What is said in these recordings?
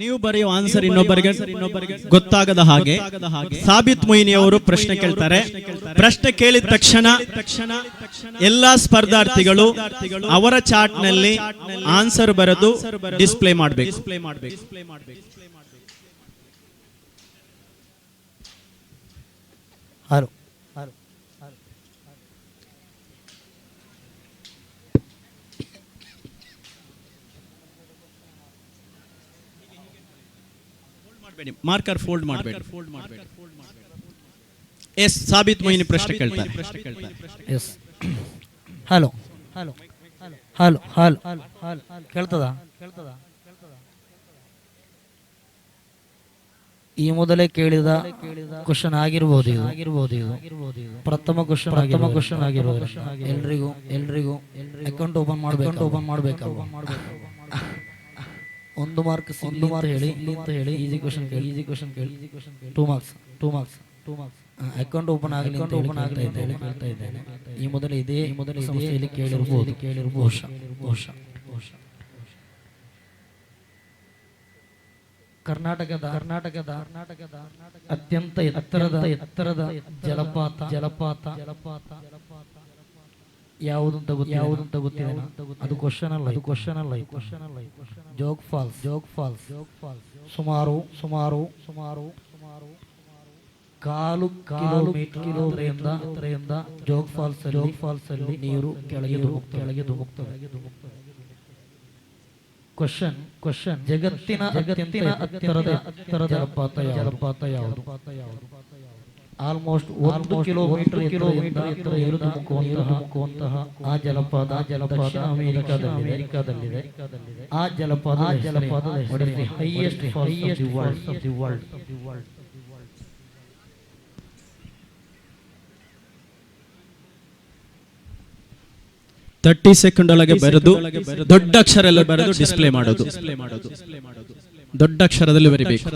ನೀವು ಬರೆಯುವ ಆನ್ಸರ್ ಇನ್ನೊಬ್ಬರಿಗೆ ಗೊತ್ತಾಗದ ಹಾಗೆ ಸಾಬಿತ್ ಮೊಯಿನಿ ಅವರು ಪ್ರಶ್ನೆ ಕೇಳ್ತಾರೆ. ಪ್ರಶ್ನೆ ಕೇಳಿದ ತಕ್ಷಣ ಎಲ್ಲಾ ಸ್ಪರ್ಧಾರ್ಥಿಗಳು ಅವರ ಚಾರ್ಟ್ ನಲ್ಲಿ ಆನ್ಸರ್ ಬರೆದು ಡಿಸ್ಪ್ಲೇ ಮಾಡಬೇಕು. ಮಾರ್ಕರ್ ಫೋಲ್ಡ್ ಮಾಡಬೇಡಿ. ಎಸ್, ಸಾಬಿತ್ ಮೊಯಿನಿ ಪ್ರಶ್ನೆ ಕೇಳ್ತಾರೆ. Yes, hello hello hello hello ಕೇಳ್ತದ? ಈ ಮೊದಲೇ ಕೇಳಿದ ಕ್ವಶನ್ ಆಗಿರ್ಬೋದು ಇದು ಪ್ರಥಮ ಕ್ವಶನ್ ಆಗಿರ್ಬೋದು. ಎಲ್ರಿಗೂ ಅಕೌಂಟ್ ಓಪನ್ ಮಾಡಬೇಕು. ಒಂದು ಮಾರ್ಕ್ ಹೇಳಿ ಈಸಿ ಕ್ವಶನ್ ಕೇಳಿ 2 ಮಾರ್ಕ್ಸ್ ಅಕೌಂಟ್ ಓಪನ್ ಆಗಲಿ ಅಂತ ಹೇಳ್ತಾ ಇದ್ದೇನೆ. ಈ ಮೊದಲು ಇದೇ ಸಮಸ್ಯೆಯಲ್ಲಿ ಕೇಳಿರಬಹುದು. ಕರ್ನಾಟಕದ ಅತ್ಯಂತ ಎತ್ತರದ ಜಲಪಾತ ಯಾವುದಂತ ಗೊತ್ತಿದೆ? ಅದು ಕ್ವಶನ್ ಅಲ್ಲ. ಜೋಗ್ ಫಾಲ್ಸ್ ಸುಮಾರು 1/4 ಕಿಲೋಮೀಟರ್ ಜೋಗ್ ಫಾಲ್ಸ್ ಅಲ್ಲಿ ನೀರು ಕೆಳಗೆ ಧುಮುಕ್ತದೆ. ಕ್ವಶನ್ ಜಗತ್ತಿನ ಎತ್ತರದ ಜಲಪಾತ ಯಾವುದು? ಆಲ್ಮೋಸ್ಟ್ 1 ಕಿಲೋಮೀಟರ್ ಎತ್ತರ ನೀರು ಧುಮುಕುವಂತಹ ಆ ಜಲಪಾತ ಅಮೆರಿಕಾದಲ್ಲಿದೆ. ಆ ಜಲಪಾತ highest of the world. 30 second ಒಳಗೆ ಬರೆದು ದೊಡ್ಡ ಅಕ್ಷರದಲ್ಲಿ ಬರೆದು ಡಿಸ್ಪ್ಲೇ ಮಾಡೋದು. ದೊಡ್ಡ ಅಕ್ಷರದಲ್ಲಿ ಬರಿಬೇಕು.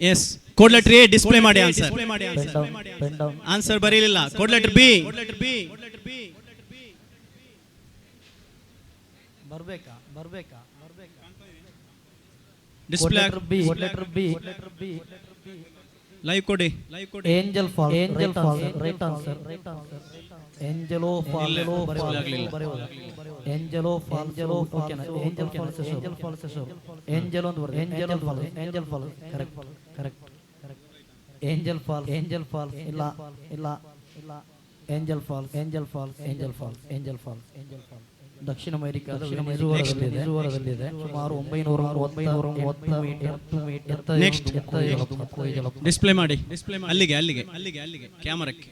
Yes, code letter A display ಮಾಡಿ. ಆನ್ಸರ್ ಬರೀಲಿಲ್ಲ. ಕೋಡ್ ಲೆಟರ್ ಬಿ ಬರ್ಬೇಕಾ? ಡಿಸ್ಪ್ಲೇ ಲೈವ್ ಕೊಡಿ. Angel Falls right answer. ಏಂಜಲೋ ಫಾಲ್ಸ್ ದಕ್ಷಿಣ ಅಮೆರಿಕಾದ ವೆನಿಜುವಾಲಾದಲ್ಲಿದೆ. ಸುಮಾರು 930 ಮೀಟರ್. ಡಿಸ್ಪ್ಲೇ ಮಾಡಿ. ಅಲ್ಲಿಗೆ ಕ್ಯಾಮರಕ್ಕೆ.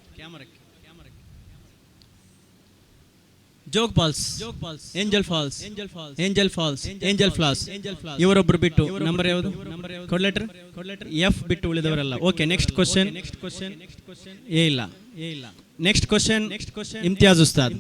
ಜೋಗ್ ಫಾಲ್ಸ್, ಏಂಜಲ್ ಫಾಲ್ಸ್ ಇವರೊಬ್ಬರು ಬಿಟ್ಟು ನಂಬರ್ ಯಾವುದು? ಕೋಡ್ ಲೆಟರ್ ಎಫ್ ಬಿಟ್ಟು ಉಳಿದವರೆಲ್ಲ. ಓಕೆ, ನೆಕ್ಸ್ಟ್ ಕ್ವಶನ್ ಎ ಇಲ್ಲ. Next question Imtiaz Ustad.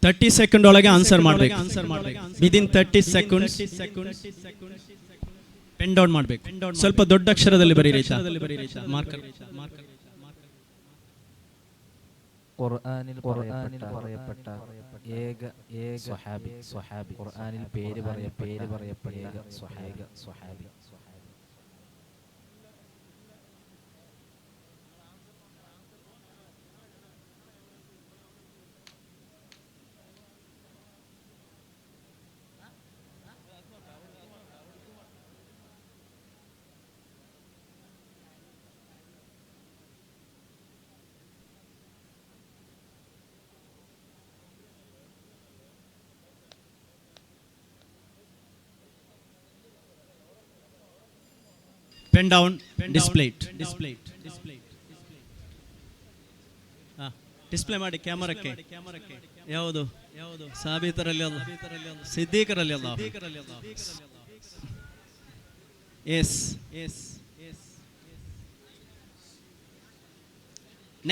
30 second ಒಳಗೆ ಆನ್ಸರ್ ಮಾಡಬೇಕು. ವಿದಿನ್ 30 ಸೆಕೆಂಡ್ಸ್ ಪೆನ್ ಡೌನ್ ಮಾಡಬೇಕು. ಸ್ವಲ್ಪ ದೊಡ್ಡ ಅಕ್ಷರದಲ್ಲಿ ಬರೀರಿ. ಮಾರ್ಕರ್. ഖുർആനിൽ പറയപ്പെട്ട ഏക സ്വഹാബി. ഖുർആനിൽ പേര് പറയപ്പെട്ട ഏക സ്വഹാബി. ಪೆನ್ ಡೌನ್ ಡಿಸ್ಪ್ಲೇಟ್ ಡಿಸ್ಪ್ಲೇ ಮಾಡಿ ಕ್ಯಾಮರಕ್ಕೆ. ಯಾವುದು ಸಾಬೀತರಲ್ಲಿ ಅಲ್ಲ, ಸಿದ್ದೀಕರಲ್ಲಿ ಅಲ್ಲ. ಎಸ್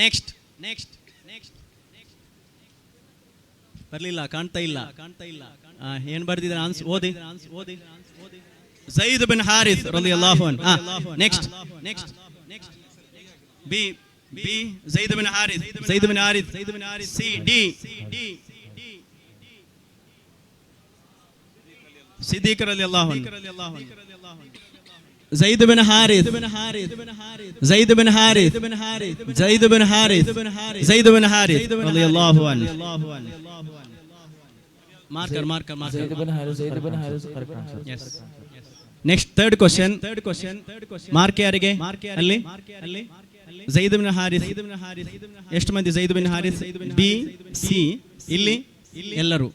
ನೆಕ್ಸ್ಟ್ ಬರ್ಲಿಲ್ಲ, ಕಾಣ್ತಾ ಇಲ್ಲ. ಏನ್ ಬರ್ದಿದ್ದಾರೆ ಓದಿ. ಝೈದ್ ಬಿನ್ ಹಾರಿಸ್ ರಲಿಯಲ್ಲಾಹು ಅನ್ಹು. Next B Zaid bin Haris. C D Siddiq ರಲಿಯಲ್ಲಾಹು ಅನ್ಹು. ಝೈದ್ ಬಿನ್ ಹಾರಿಸ್ ರಲಿಯಲ್ಲಾಹು ಅನ್ಹು. Marker. Next third question. Mark ಯಾರಿಗೆ? ಅಲ್ಲಿ ಝೈದ್ ಬಿನ್ ಹಾರಿಸ್. ಎಷ್ಟು ಮಂದಿ Zaid bin Haris? B C. ಇಲ್ಲಿ ಎಲ್ಲರೂ.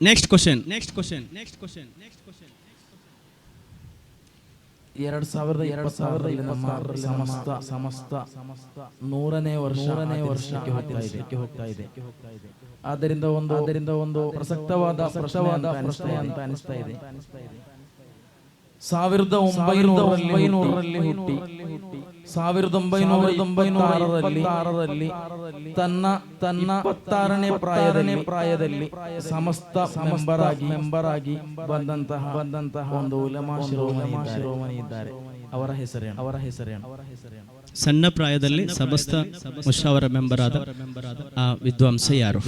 ನೆಕ್ಸ್ಟ್ ಕ್ವಶನ್ 2020 ಸಮಸ್ತ 100ನೇ ವರ್ಷಕ್ಕೆ ಹೋಗ್ತಾ ಇದೆ. ಆದ್ದರಿಂದ ಒಂದು ಪ್ರಸಕ್ತವಾದ ಪ್ರಶ್ನೆ ಅಂತ ಅನಿಸ್ತಾ ಇದೆ. 1900ರಲ್ಲಿ ಹುಟ್ಟಿ 1996ರಲ್ಲಿ ತನ್ನ 26ನೇ ಪ್ರಾಯದಲ್ಲಿ ಸಮಸ್ತ ಮೆಂಬರ್ ಆಗಿ ಬಂದಂತಹ ಒಂದು ಉಲಮಾ ಶಿರೋಮಣಿ ಇದ್ದಾರೆ. ಅವರ ಹೆಸರೇನು? ಸಣ್ಣ ಪ್ರಾಯದಲ್ಲಿ ಸಮಸ್ತ ಮುಷಾವರ ಮೆಂಬರ್ ಆದ ಆ ವಿದ್ವಾಂಸ ಯಾರು?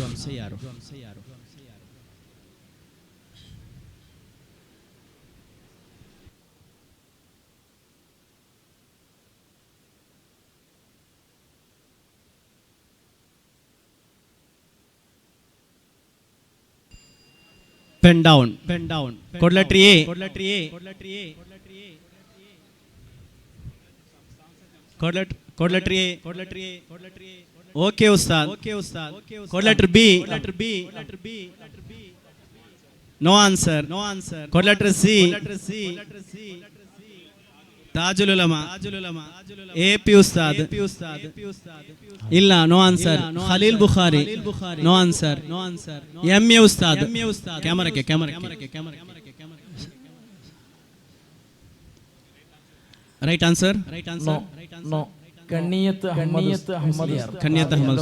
Pen down. Code letter A. Okay ಉಸ್ತಾದ್. Code letter B. No answer. Code letter C. Tajul Ulama. A P ಉಸ್ತಾದ್. ಇಲ್ಲ, no answer. Khaleel Bukhari. No answer. M A ಉಸ್ತಾದ್. ಕ್ಯಾಮರಕ್ಕೆ. Right answer. Kanniyath Ahmad.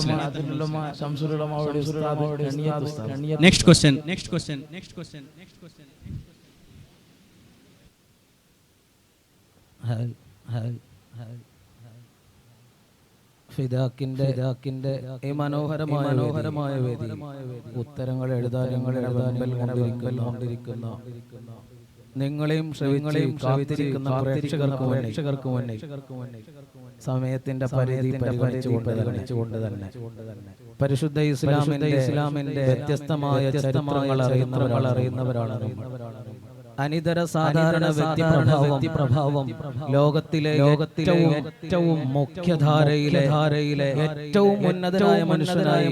Next question. ഫിദാക്കിന്റെ ഈ മനോഹരമായ വേദി ഉത്തരങ്ങൾ എഴുതാനുകൊണ്ടിരിക്കുന്ന നിങ്ങളെയും കാത്തിരിക്കുന്ന പ്രേക്ഷകർക്ക് മുന്നേ സമയത്തിന്റെ പരിധി പരിഗണിച്ചുകൊണ്ട് തന്നെ പരിശുദ്ധ ഇസ്ലാമിന്റെ വ്യത്യസ്തമായ ചരിത്രങ്ങൾ അറിയുന്നവരാണ് നമ്മൾ. അനിതര സാധാരണ വ്യക്തിപ്രഭാവം ലോകത്തിലെ ഏറ്റവും മുഖ്യധാരയിലെ ഏറ്റവും ഉന്നതനായ മനുഷ്യനായ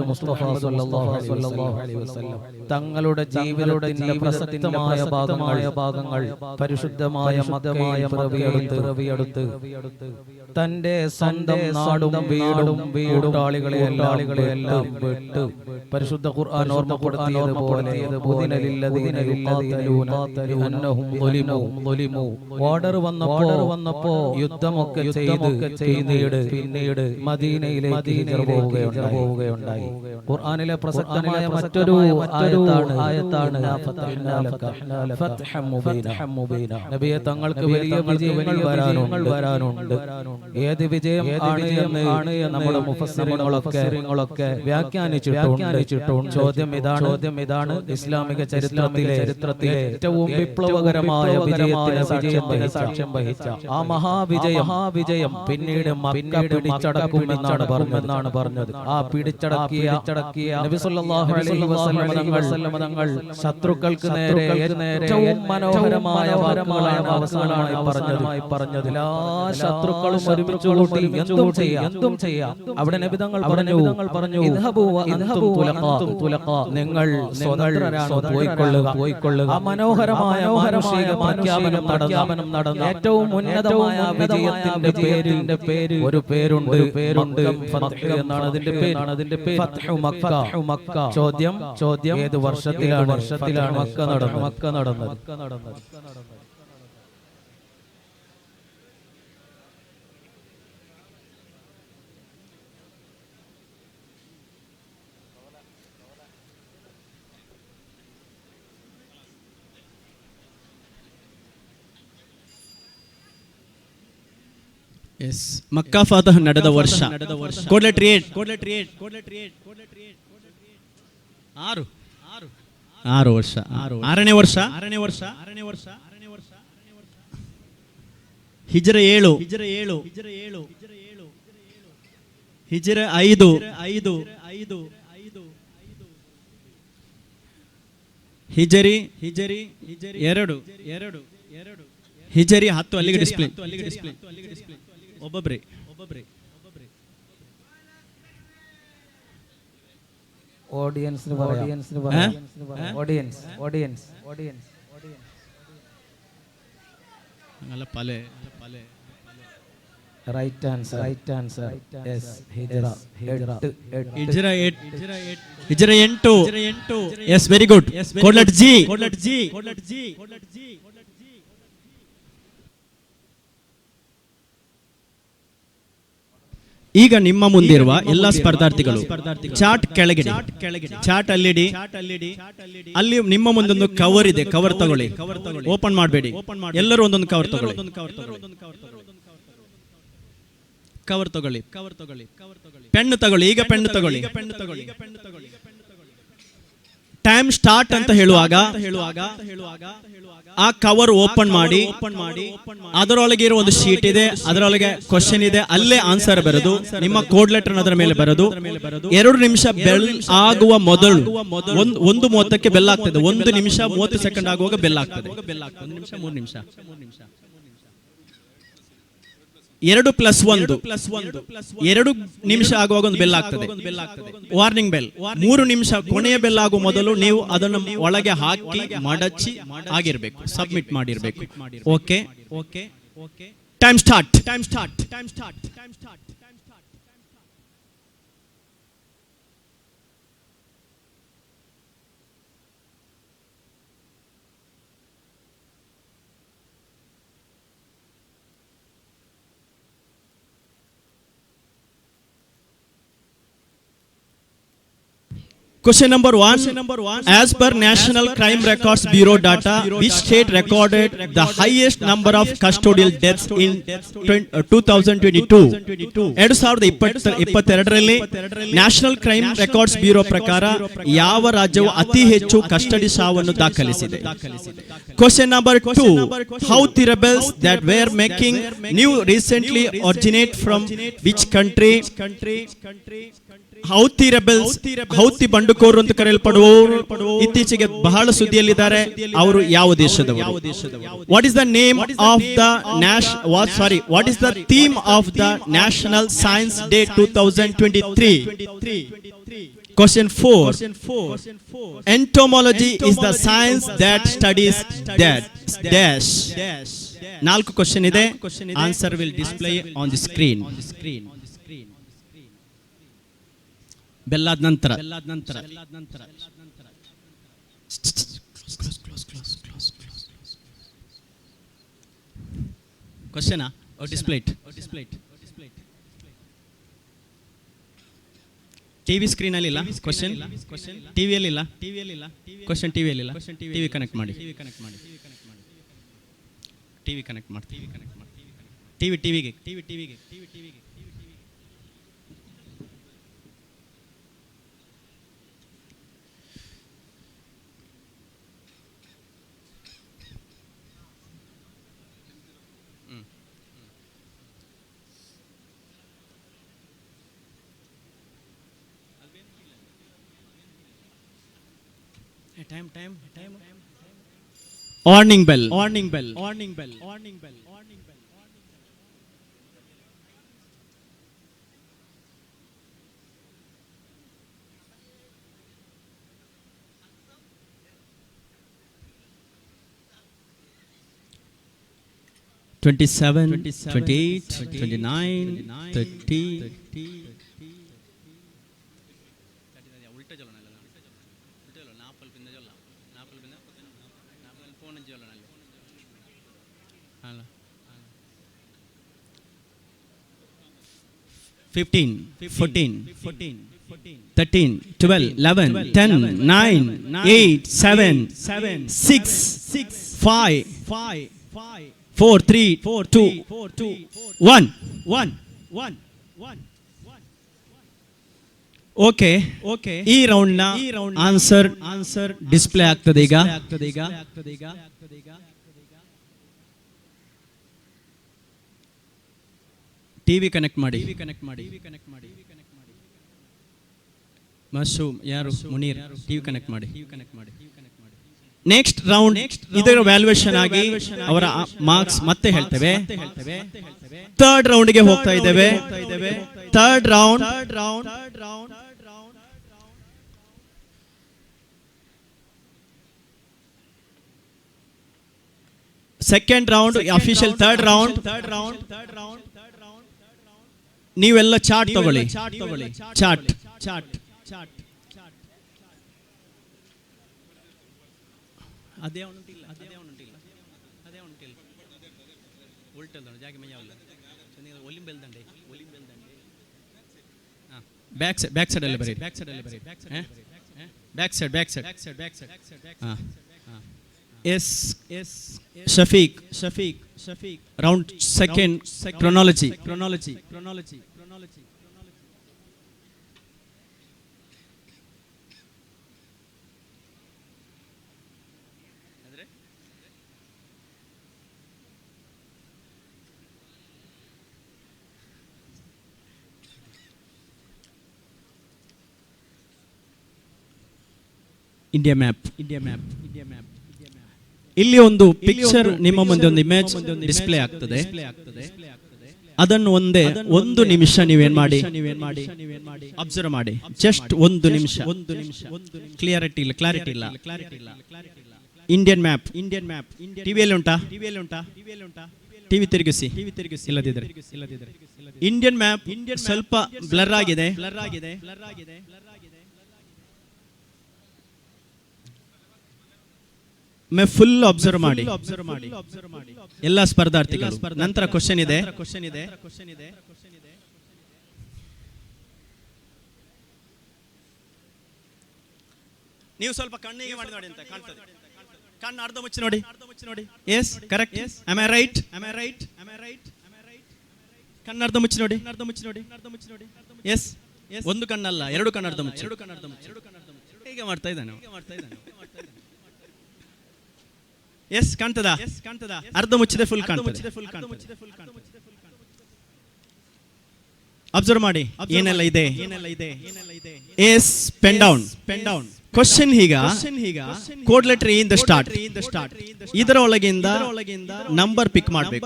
മുസ്തഫ സല്ലല്ലാഹു അലൈഹി വസല്ലം തങ്ങളുടെ ജീവിതത്തിന്റെ പ്രസക്തമായ ഭാഗങ്ങൾ പരിശുദ്ധമായ മതമായ പിറവിയെടുത്ത് തന്റെ സ്വന്തം നാടും വീടും കൂട്ടാളികളെയെല്ലാം വിട്ട് പരിശുദ്ധ ഖുർആൻ ഓർമ്മപ്പെടുത്തിയതുപോലെ ഓർഡർ വന്നപ്പോ യുദ്ധമൊക്കെ പിന്നീട് മദീനയിലേക്ക് പോവുകയുണ്ടായി. ഖുർആനിലെ പ്രസക്തമായ മറ്റൊരു ആയത്താണ് നബിയെ തങ്ങൾക്ക് വലിയ വിജയങ്ങൾ വരാനുണ്ട്. ഏത് വിജയം ആണ് എന്ന് നമ്മുടെ മുഫസ്സിറുകളൊക്കെ വ്യാഖ്യാനിച്ചിട്ടുണ്ട്. ചോദ്യം ഇതാണ്, ഇസ്ലാമിക ചരിത്രത്തിലെ ഏറ്റവും വിപ്ലവകരമായ വിജയത്തിന് സാക്ഷ്യം വഹിച്ച ആ മഹാവിജയം പിന്നീട് മക്ക പിടിച്ചടക്കുമെന്നാണ് പറഞ്ഞത്. ആ പിടിച്ചടക്കിയ നബി സല്ലല്ലാഹു അലൈഹി വസല്ലം തങ്ങൾ ശത്രുക്കൾക്ക് നേരെ ഏറ്റവും മനോഹരമായ വാക്കുകളാണ് അവസാനമായി പറഞ്ഞത്. എല്ലാ ശത്രുക്കളും ഒരുമിച്ച് കൂട്ടി എന്തും ചെയ്യാം. അവിടെ നബി തങ്ങൾ പറഞ്ഞു ഇദ്ഹബു വ അൻതും തുലഖാ, നിങ്ങൾ സ്വതന്ത്രരാണ്, പോയിക്കൊള്ളുക. ആ മനോഹരമായ പ്രഖ്യാപനം നടന്ന ഏറ്റവും ഉന്നതമായ വിജയത്തിന്റെ പേര് ഒരു പേരുണ്ട് ഫത്ഹ് എന്നാണ് അതിന്റെ പേര്. ഫത്ഹു മക്ക. ചോദ്യം ഏത് വർഷത്തിലാണ് മക്ക നടന്നത്? ಮಕ್ಕಾ ಫತಹ್ ನಡೆದ ವರ್ಷ ಕೋಡ್ ಲೆಟರ್ 8. 6 ವರ್ಷ. 6ನೇ ವರ್ಷ. ಹಿಜ್ರ 7. ಹಿಜ್ರ 5. ಹಿಜರಿ 2. ಹಿಜರಿ 10. ಅಲ್ಲಿಗೆ ಡಿಸ್ಪ್ಲೇ. ಒಬ್ಬೊಬ್ರೆ ഓഡിയൻസിന് ഓഡിയൻസ് അങ്ങല്ല പല റൈറ്റ് ആൻസർ യെസ് ഹിജ്റ 8. Yes, very good. Code letter G. ಈಗ ನಿಮ್ಮ ಮುಂದಿರುವ ಎಲ್ಲ ಸ್ಪರ್ಧಾರ್ಥಿಗಳು ಚಾರ್ಟ್ ಕೆಳಗಿಡಿ. ಚಾರ್ಟ್ ಅಲ್ಲಿಡಿ. ಅಲ್ಲಿ ನಿಮ್ಮ ಮುಂದೊಂದು ಕವರ್ ಇದೆ. ಕವರ್ ತಗೊಳ್ಳಿ. ಓಪನ್ ಮಾಡಬೇಡಿ. ಎಲ್ಲರೂ ಒಂದೊಂದು ಕವರ್ ತಗೊಳ್ಳಿ. ಪೆನ್ ತಗೊಳ್ಳಿ. ಈಗ ಪೆನ್ ತಗೊಳ್ಳಿ. ಟೈಮ್ ಸ್ಟಾರ್ಟ್ ಅಂತ ಹೇಳುವಾಗ ಆ ಕವರ್ ಓಪನ್ ಮಾಡಿ ಅದರೊಳಗೆ ಇರೋ ಒಂದು ಶೀಟ್ ಇದೆ. ಅದರೊಳಗೆ ಕ್ವಶನ್ ಇದೆ. ಅಲ್ಲೇ ಆನ್ಸರ್ ಬರೋದು. ನಿಮ್ಮ ಕೋಡ್ ಲೆಟರ್ ಅದರ ಮೇಲೆ ಬರೋದು. 2 ನಿಮಿಷ ಬೆಲ್ ಆಗುವ ಮೊದಲು 1:30ಕ್ಕೆ ಬೆಲ್ ಆಗ್ತದೆ. 1 ನಿಮಿಷ 30 ಸೆಕೆಂಡ್ ಆಗುವಾಗ ಬೆಲ್ ಆಗ್ತದೆ. 1 ನಿಮಿಷ 3 ನಿಮಿಷ 2 + 1 2 ನಿಮಿಷ ಆಗುವಾಗ ಒಂದು ಬೆಲ್ ಆಗ್ತದೆ. Warning bell. 3 ನಿಮಿಷ ಕೊನೆಯ ಬೆಲ್ ಆಗುವ ಮೊದಲು ನೀವು ಅದನ್ನು ಒಳಗೆ ಹಾಕಿ ಮಡಚಿ ಆಗಿರ್ಬೇಕು. ಸಬ್ಮಿಟ್ ಮಾಡಿರ್ಬೇಕು. Okay. Time start. Question number 1. As per National Crime Records Bureau data, which state recorded the highest number of custodial deaths in 2022? 2022ರಲ್ಲಿ ನ್ಯಾಷನಲ್ ಕ್ರೈಮ್ ರೆಕಾರ್ಡ್ಸ್ ಬ್ಯೂರೋ ಪ್ರಕಾರ ಯಾವ ರಾಜ್ಯವು ಅತಿ ಹೆಚ್ಚು ಕಸ್ಟಡಿ ಸಾವನ್ನು ದಾಖಲಿಸಿದೆ? Question number 2. Houthi rebels that were making new recently originate from which country? Houthi rebels, Houthi ಬಂಡುಕೋರರು ಅಂತ ಕರೆಯಲ್ಪಡುವವರು ಇತ್ತೀಚೆಗೆ ಬಹಳ ಸುದ್ದಿಯಲ್ಲಿದ್ದಾರೆ. ಅವರು ಯಾವ ದೇಶದವರು? What is the name of the what is the theme of the National Science Day 2023? Question 4. Entomology is the science that studies death. Dash. 4 question ಇದೆ. Answer will display on the screen. ಬೆಲ್ಲಾದ ನಂತರ question ಡಿಸ್ಪ್ಲೇಟ್. TV screen ಅಲ್ಲಿ ಇಲ್ಲ question. ಟಿವಿಯಲ್ಲಿ ಇಲ್ಲ question. ಟಿವಿಯಲ್ಲಿ ಇಲ್ಲ. TV connect ಮಾಡಿ. ಟಿವಿ ಕನೆಕ್ಟ್ ಮಾಡಿ. ಟಿವಿಗೆ warning bell, warning bell, warning bell, warning bell, warning bell. 27, 28, 29, 30. Fifteen, 14, 13, 12, 11, 10, 9, 8, 7, 6, 5, 4, 3, 2, 1. Okay, ಈ ರೌಂಡ್ ನ ಆನ್ಸರ್ ಡಿಸ್ಪ್ಲೇ ಆಗ್ತದೆ ಈಗ. ಟಿವಿ ಕನೆಕ್ಟ್ ಮಾಡಿ. ಮಶೂಮ್ ಯಾರು? ಮುನೀರ್. ಟಿವಿ ಕನೆಕ್ಟ್ ಮಾಡಿ. ನೆಕ್ಸ್ಟ್ ರೌಂಡ್ ಇದರ ವ್ಯಾಲ್ಯೂಯೇಷನ್ ಆಗಿ ಅವರ ಮಾರ್ಕ್ಸ್ ಮತ್ತೆ ಹೇಳ್ತೇವೆ. ಥರ್ಡ್ ರೌಂಡ್ ಗೆ ಹೋಗ್ತಾ ಇದ್ದೇವೆ. Third round second round official. Third round ನೀವೆಲ್ಲ ಚಾರ್ಟ್ ತಗೊಳ್ಳಿ. ಚಾರ್ಟ್ ಅದೇ ಉಂಟಿಲ್ಲ. ಬ್ಯಾಕ್ ಸೈಡ್ ಅಲ್ಲಿ ಬರೀ. Back side. Yes Shafeeq. Round second chronology. India map. ಇಲ್ಲಿ ಒಂದು ಪಿಕ್ಚರ್ ನಿಮ್ಮ ಮುಂದೆ ಒಂದು ಇಮೇಜ್ ಡಿಸ್ಪ್ಲೇ ಆಗ್ತದೆ. ಅದನ್ನು ಒಂದು ನಿಮಿಷ ನೀವೇನ್ ಮಾಡಿ ಅಬ್ಸರ್ವ್ ಮಾಡಿ. ಜಸ್ಟ್ ಒಂದು ನಿಮಿಷ. ಕ್ಲಿಯರಿಟಿ ಇಲ್ಲ. ಇಂಡಿಯನ್ ಮ್ಯಾಪ್ ಟಿವಿಯಲ್ಲಿ ಉಂಟಾ? ಟಿವಿ ತಿರುಗಿಸಿ. ಇಲ್ಲದಿದ್ರೆ ಇಂಡಿಯನ್ ಮ್ಯಾಪ್ ಸ್ವಲ್ಪ ಬ್ಲರ್ ಆಗಿದೆ. ಫುಲ್ ಅಬ್ಸರ್ವ್ ಮಾಡಿ ಎಲ್ಲ ಸ್ಪರ್ಧಾರ್ಥಿಗಳು. ನಂತರ ಕ್ವಶನ್ ಇದೆ. ನೀವು ಸ್ವಲ್ಪ ಕಣ್ಣಿಗೆ ಮಾಡಿ ನೋಡಿ ಅಂತ ಕಾಣ್ತದೆ. ಕಣ್ಣು ಅರ್ಧ ಮುಚ್ಚಿ ನೋಡಿ. Yes correct. am I right? ಕಣ್ಣು ಅರ್ಧ ಮುಚ್ಚಿ ನೋಡಿ. ಎಸ್ ಒಂದು ಕಣ್ಣಲ್ಲ, ಎರಡು ಕಣ್ಣು ಅರ್ಧ ಮುಚ್ಚಿ. ಹೇಗೆ ಮಾಡ್ತಾ ಇದ್ದಾನೆ? ಎಸ್ ಕಾಣ್ತದಾ? ಅರ್ಧ ಮುಚ್ಚಿದೆ, ಫುಲ್ ಕಾಣ್ತದೆ. ಅಬ್ಸರ್ವ್ ಮಾಡಿ ಏನೆಲ್ಲ ಇದೆ. Yes pen down. ಕ್ವಶನ್ ಈಗ code letter in the start. ಇದರ ಒಳಗಿಂದ ನಂಬರ್ ಪಿಕ್ ಮಾಡಬೇಕು.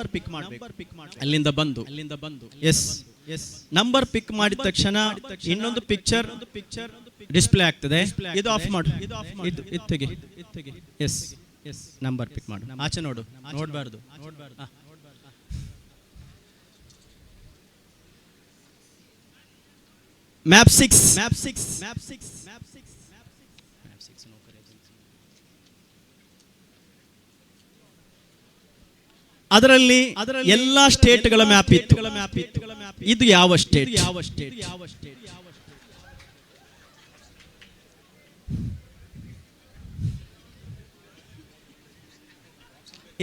ಅಲ್ಲಿಂದ ಬಂದು ಎಸ್ ನಂಬರ್ ಪಿಕ್ ಮಾಡಿದ ತಕ್ಷಣ ಇನ್ನೊಂದು ಪಿಕ್ಚರ್ ಡಿಸ್ಪ್ಲೇ ಆಗ್ತದೆ. ಇದು ಆಫ್ ಮಾಡು. ಎಸ್ ನಂಬರ್ ಪಿಕ್ ಮಾಡು. ಆಚೆ ನೋಡಬಾರ್ದು. ಮ್ಯಾಪ್ 6. ಅದರಲ್ಲಿ ಎಲ್ಲಾ ಸ್ಟೇಟ್ಗಳ ಮ್ಯಾಪ್ ಇತ್ತು. ಇದು ಯಾವ ಸ್ಟೇಟ್?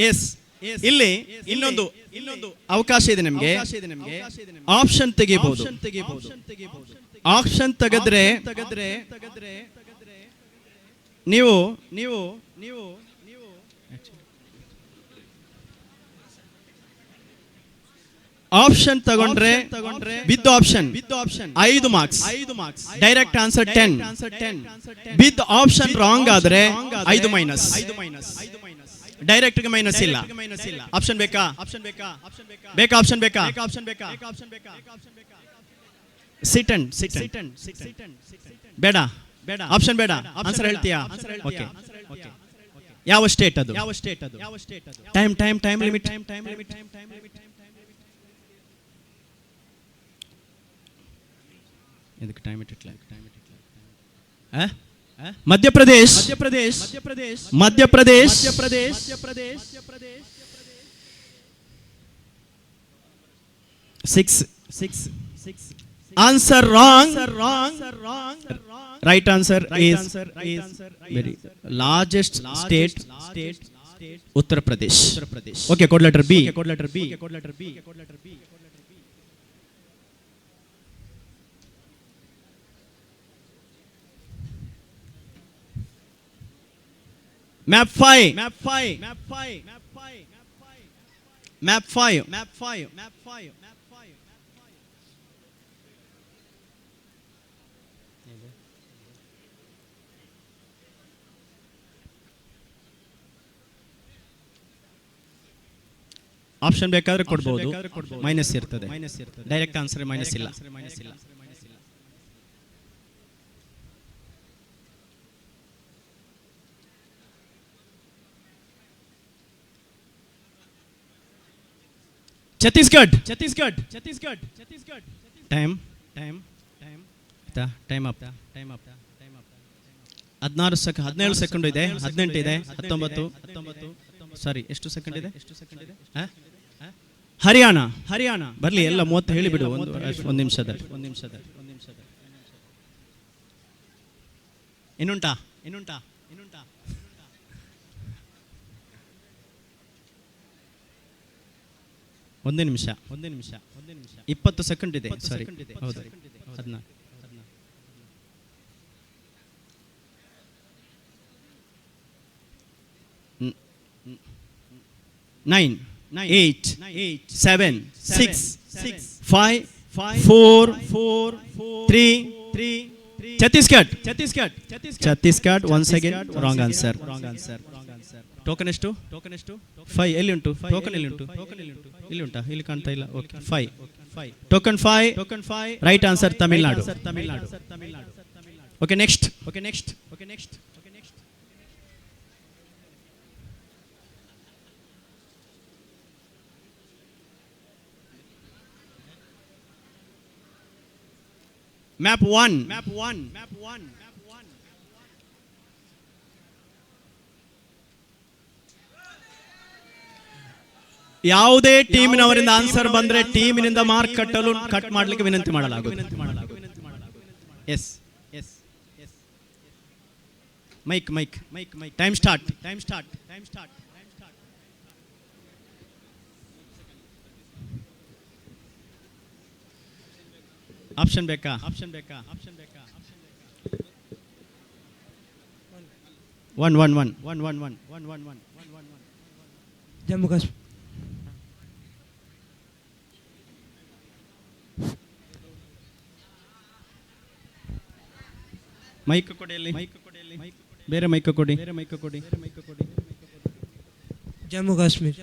ಎಸ್ ಇಲ್ಲಿ ಇನ್ನೊಂದು ಅವಕಾಶ ಇದೆ ನಿಮಗೆ. ಆಪ್ಷನ್ ತೆಗಿಬಹುದು. ಆಪ್ಷನ್ ತೆಗೆದ್ರೆ ನೀವು ಆಪ್ಷನ್ ತಗೊಂಡ್ರೆ with option 5 marks, direct answer 10. With option wrong ಆದ್ರೆ 5 ಮೈನಸ್. ಡೈರೆಕ್ಟ್ ಗೆ ಮೈನಸ್ ಇಲ್ಲ. ಆಪ್ಷನ್ ಬೇಕಾ? ಆಪ್ಷನ್ ಬೇಕಾ? ಸಿಟ್ ಬೇಡ, ಆಪ್ಷನ್ ಬೇಡ, ಆನ್ಸರ್ ಹೇಳ್ತೀಯಾ? ಓಕೆ. ಯಾವ ಸ್ಟೇಟ್ ಅದು? Time limit. ಇದಕ್ಕೆ ಟೈಮ್ ಇಟ್ಟಿಲ್ಲ. Madhya Pradesh 6. Answer wrong. Right answer is very largest state Uttar Pradesh. Okay, code letter B. Map 5. Option ಬೇಕಾದ್ರೆ ಕೊಡಬಹುದು, ಮೈನಸ್ ಇರ್ತದೆ. ಡೈರೆಕ್ಟ್ ಆನ್ಸರ್ ಮೈನಸ್ ಇಲ್ಲ. ಛತ್ತೀಸ್ಗಢ. Time up. 17 ಸೆಕೆಂಡ್ ಇದೆ. 18 ಇದೆ. 19. ಸಾರಿ, ಎಷ್ಟು ಸೆಕೆಂಡ್ ಇದೆ? ಹರಿಯಾಣ ಬರ್ಲಿ, ಎಲ್ಲ 30 ಹೇಳಿಬಿಡು ಒಂದು ನಿಮಿಷದಲ್ಲಿ. ಇನ್ನುಂಟಾ? ಒಂದೇ ನಿಮಿಷ. 20 ಸೆಕೆಂಡ್ ಇದೆ. ಸಾರಿ, ಹೌದು. 14. 9, 8, 7, 6, 5, 4, 3. Chhattisgarh. Once again wrong answer. Token ಎಷ್ಟು? 5. ಎಲ್ಲಿ ಉಂಟು ಟೋಕನ್? ಇಲ್ಲಿ ಉಂಟಾ? ಇಲ್ಲಿ ಕಾಣ್ತಾ ಇಲ್ಲ. Okay, 5. Token 5. Right answer Tamil Nadu. Okay, next. Map 1. ಯಾವುದೇ ಟೀಮಿನವರಿಂದ ಆನ್ಸರ್ ಬಂದ್ರೆ ಟೀಮಿನಿಂದ ಮಾರ್ಕ್ ಕಟ್ ಮಾಡಲಿಕ್ಕೆ ವಿನಂತಿ ಮಾಡಲಾಗುತ್ತದೆ. Yes. Mic. Time start. Option ಬೇಕಾ? ಒನ್. ಜಮ್ಮು ಕಾಶ್ಮೀರ. ಮೈಕ್ ಕೊಡಿ. ಬೇರೆ ಮೈಕ್ ಕೊಡಿ. Jammu Kashmir.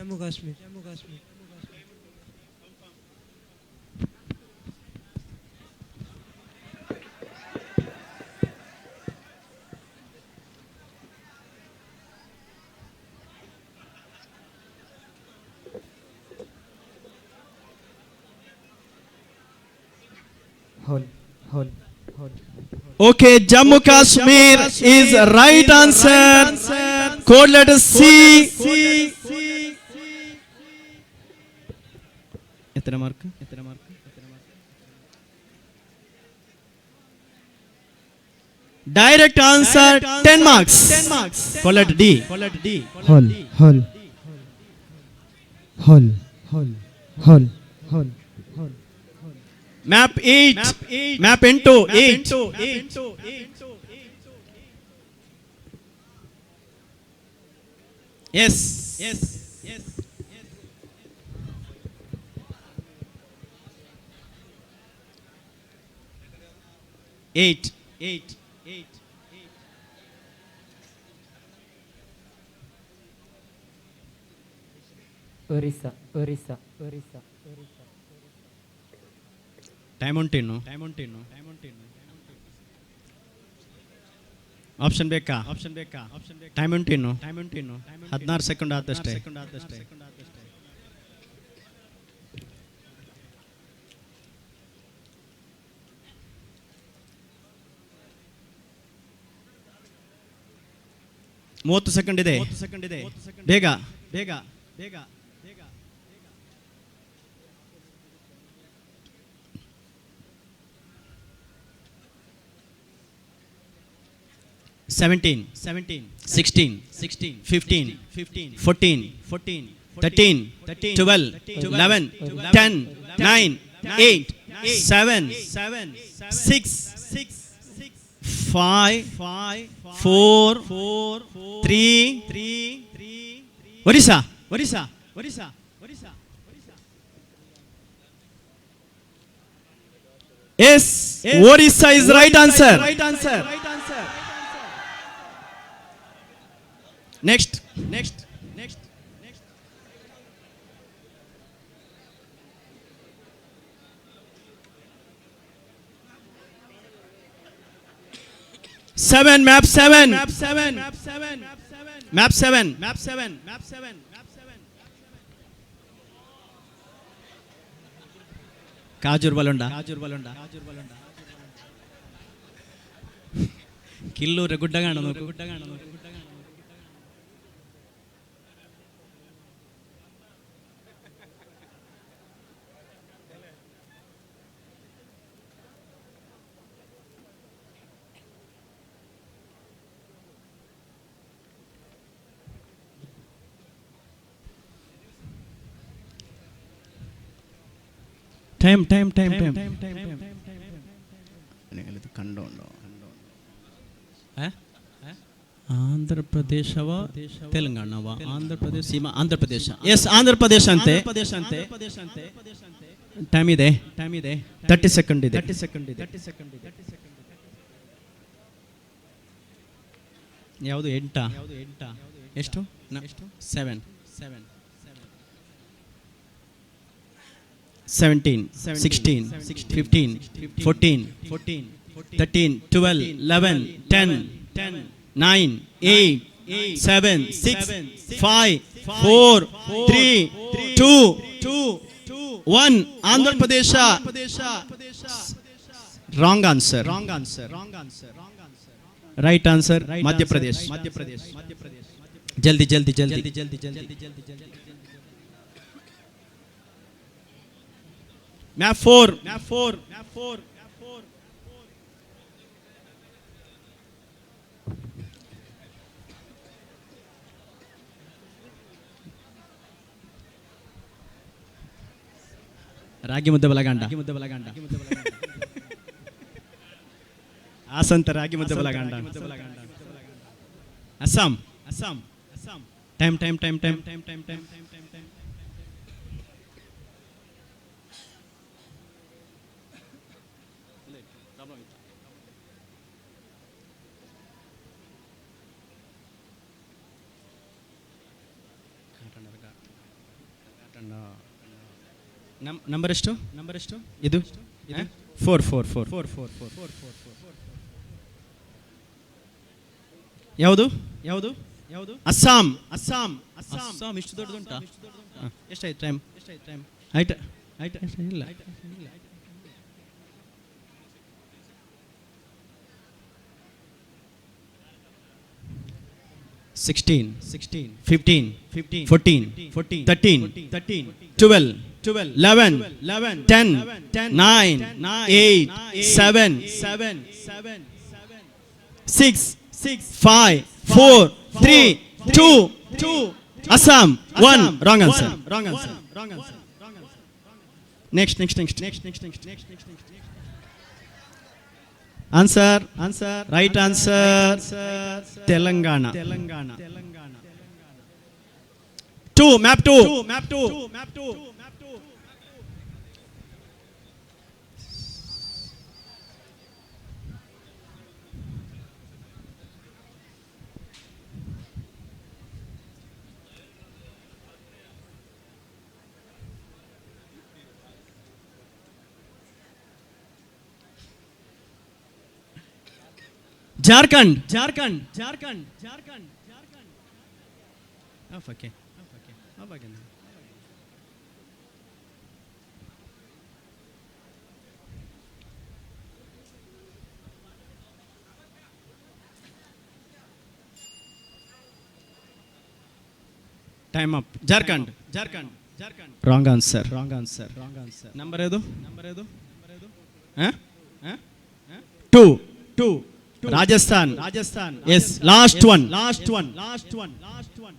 Okay, Jammu Kashmir is right answer. Code letter C. ಎತ್ತರ mark. Direct answer 10 marks. Code letter D. Hol. Map 8. Map into 8. Yes. 8. Orissa. Time ಉಂಟಿನ್ನು. Option ಬೇಕಾ? Time ಉಂಟಿನ್ನು. 16 second ಆದಷ್ಟೇ. ಮೂವತ್ತು ಸೆಕೆಂಡ್ ಇದೆ. ಬೇಗ. 17, 16, 15, 14, 13, 12, 11, 10, 9, 8, 7, 6, 5, 4, 3. Orissa. Yes, Orissa is right answer. Next. 7, map 7. Map 7. Kajur Balonda. Killure guddagana noku. Time. Andhra ಪ್ರದೇಶವ ತೆಲಂಗಾಣವ? Andhra Pradesh. S, Andhra Pradesh ಅಂತೆ. Time ಇದೆ. 30 second ಇದೆ. ಯಾವುದು? 8. ಎಷ್ಟು? 7. 17, 16, 15, 14, 13, 12, 11, 10, 9, 8, 7, 6, 5, 4, 3, 2, 1. Andhra Pradesh. Wrong answer. Right answer, Madhya Pradesh. Jaldi. Map 4. ರಾಗಿ ಮುದ್ದೆ ಬಲಗಂಡ. ಆಸಂತ ರಾಗಿ ಮುದ್ದೆ ಬಲಗಂಡ. ಅಸ್ಸಾಂ. ಟೈಮ್. ನಂಬರ್ ಎಷ್ಟು? ಇದು 4. ಯಾವುದು? ಅಸ್ಸಾಂ. ಇಷ್ಟು ದೊಡ್ಡದುಂಟಾ? ಎಷ್ಟಾಯ್ತು ಟೈಮ್? ಆಯ್ತು ಇಲ್ಲ. 16, 15, 14, 13, 12, 11, 10, 9, 8, 7, 6, 5, 4, 3, 2. Assam. 1. Wrong answer. Next. Answer. Right answer. Telangana. 2. Map 2. Jharkhand Jharkhand Jharkhand Jharkhand Jharkhand okay time up. Jharkhand Jharkhand Jharkhand wrong answer wrong answer wrong answer. Number ಏದು two two Rajasthan Rajasthan. Yes last one last one last one last one.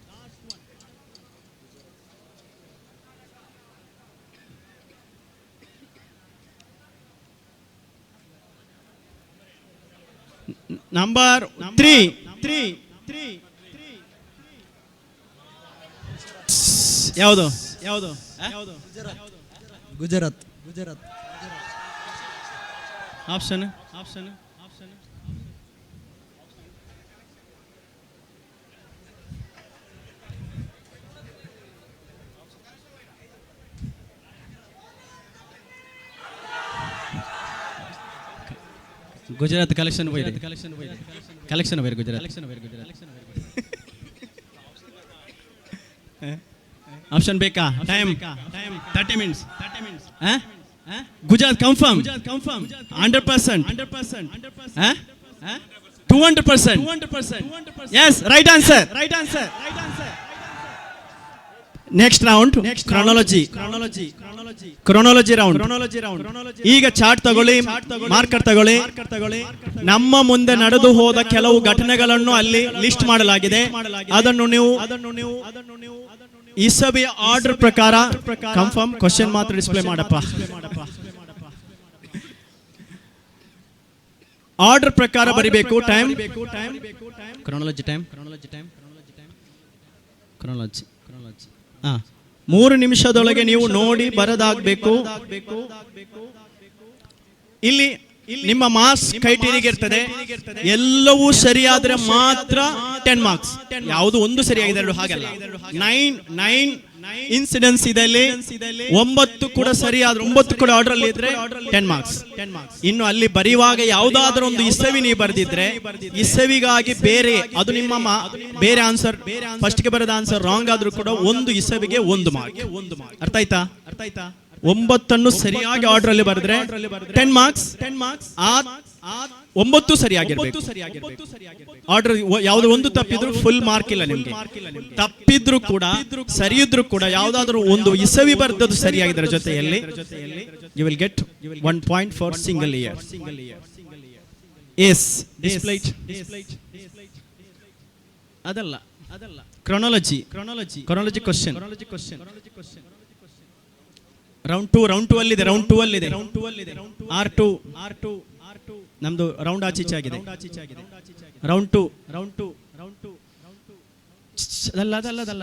Number three three three. ಯಾವುದು ಯಾವುದು ಯಾವುದು? Gujarat Gujarat. Option option option. Gujarat collection ಹೋಯ್ತು collection ಬೇರೆ Gujarat option ಬೇಕಾ? Time 30 minutes Gujarat confirm 100% 200%. Yes right answer right answer right answer. Next round chronology chronology round. ಈಗ chart ತಗೊಳ್ಳಿ, marker ತಗೊಳ್ಳಿ. ನಮ್ಮ ಮುಂದೆ ನಡೆದು ಹೋದ ಕೆಲವು ಘಟನೆಗಳನ್ನು ಅಲ್ಲಿ ಲಿಸ್ಟ್ ಮಾಡಲಾಗಿದೆ. ಅದನ್ನು ನೀವು ಇಸವಿಯ ಆರ್ಡರ್ ಪ್ರಕಾರ ಕನ್ಫರ್ಮ್ ಕ್ವಶನ್ ಮಾತ್ರ ಡಿಸ್ಪ್ಲೇ ಮಾಡಪ್ಪ. ಆರ್ಡರ್ ಪ್ರಕಾರ ಬರಿಬೇಕು. ಟೈಮ್ ಕ್ರಾನೋಲಜಿ ಟೈಮ್ ಕ್ರಾನೋಲಜಿ 3 ನಿಮಿಷದೊಳಗೆ ನೀವು ನೋಡಿ ಬರದಾಗಬೇಕು. ಇಲ್ಲಿ ನಿಮ್ಮ ಮಾರ್ಕ್ಸ್ ಕ್ರೈಟೀರಿಯಾ ಇರ್ತದೆ. ಎಲ್ಲವೂ ಸರಿಯಾದ್ರೆ ಮಾತ್ರ 10 ಮಾರ್ಕ್ಸ್. ಯಾವುದು ಒಂದು ಸರಿಯಾಗಿದೆ, 2 ಹಾಗಲ್ಲ. 9 ಇನ್ಸಿಡೆನ್ಸ್ ಇದೆ ಅಲ್ಲಿ, 9 ಕೂಡ ಸರಿಯಾದ್ರೆ 9 ಕೂಡ ಆರ್ಡರ್ ಅಲ್ಲಿ ಇದ್ರೆ 10 ಮಾರ್ಕ್ಸ್. ಇನ್ನು ಅಲ್ಲಿ ಬರೆಯುವಾಗ ಯಾವುದಾದ್ರೂ ಒಂದು ಇಸವಿ ನೀವು ಬರೆದಿದ್ರೆ ಇಸವಿಗಾಗಿ ಬೇರೆ ಅದು ನಿಮ್ಮ ಬೇರೆ ಆನ್ಸರ್, ಫಸ್ಟ್ ಗೆ ಬರೆದ ಆನ್ಸರ್ ರಾಂಗ್ ಆದ್ರೂ ಕೂಡ ಒಂದು ಇಸವಿಗೆ 1 ಮಾರ್ಕ್. ಅರ್ಥ ಆಯ್ತಾ? 9 ಸರಿಯಾಗಿ ಆರ್ಡರ್ ಅಲ್ಲಿ ಬರೆದ್ರೆ 10 ಮಾರ್ಕ್ಸ್. 9 ಸರಿಯಾಗಿರ್ಬೇಕು. ಆರ್ಡರ್ ಯಾವ್ದು ಒಂದು ತಪ್ಪಿದ್ರು ಫುಲ್ ಮಾರ್ಕ್ ಇಲ್ಲ ನಿಮ್ಗೆ. ತಪ್ಪಿದ್ರು ಕೂಡ ಸರಿಯಿದ್ರು ಕೂಡ ಯಾವ್ದಾದ್ರು ಒಂದು ಇಸವಿ ಬರ್ದದ್ದು ಸರಿಯಾಗಿದ್ರ ಜೊತೆಯಲ್ಲಿ you will get 1 point for single year. Yes ಡಿಸ್ಪ್ಲೇಟ್ ಅದಲ್ಲ ಕ್ರಾನೋಲಜಿ ಕ್ವಶನ್. ರೌಂಡ್ 2 ಅಲ್ಲಿದೆ. R2 ನಮ್ದು ರೌಂಡ್ ಆಚೀಚೆ ಆಗಿದೆ. ರೌಂಡ್ 2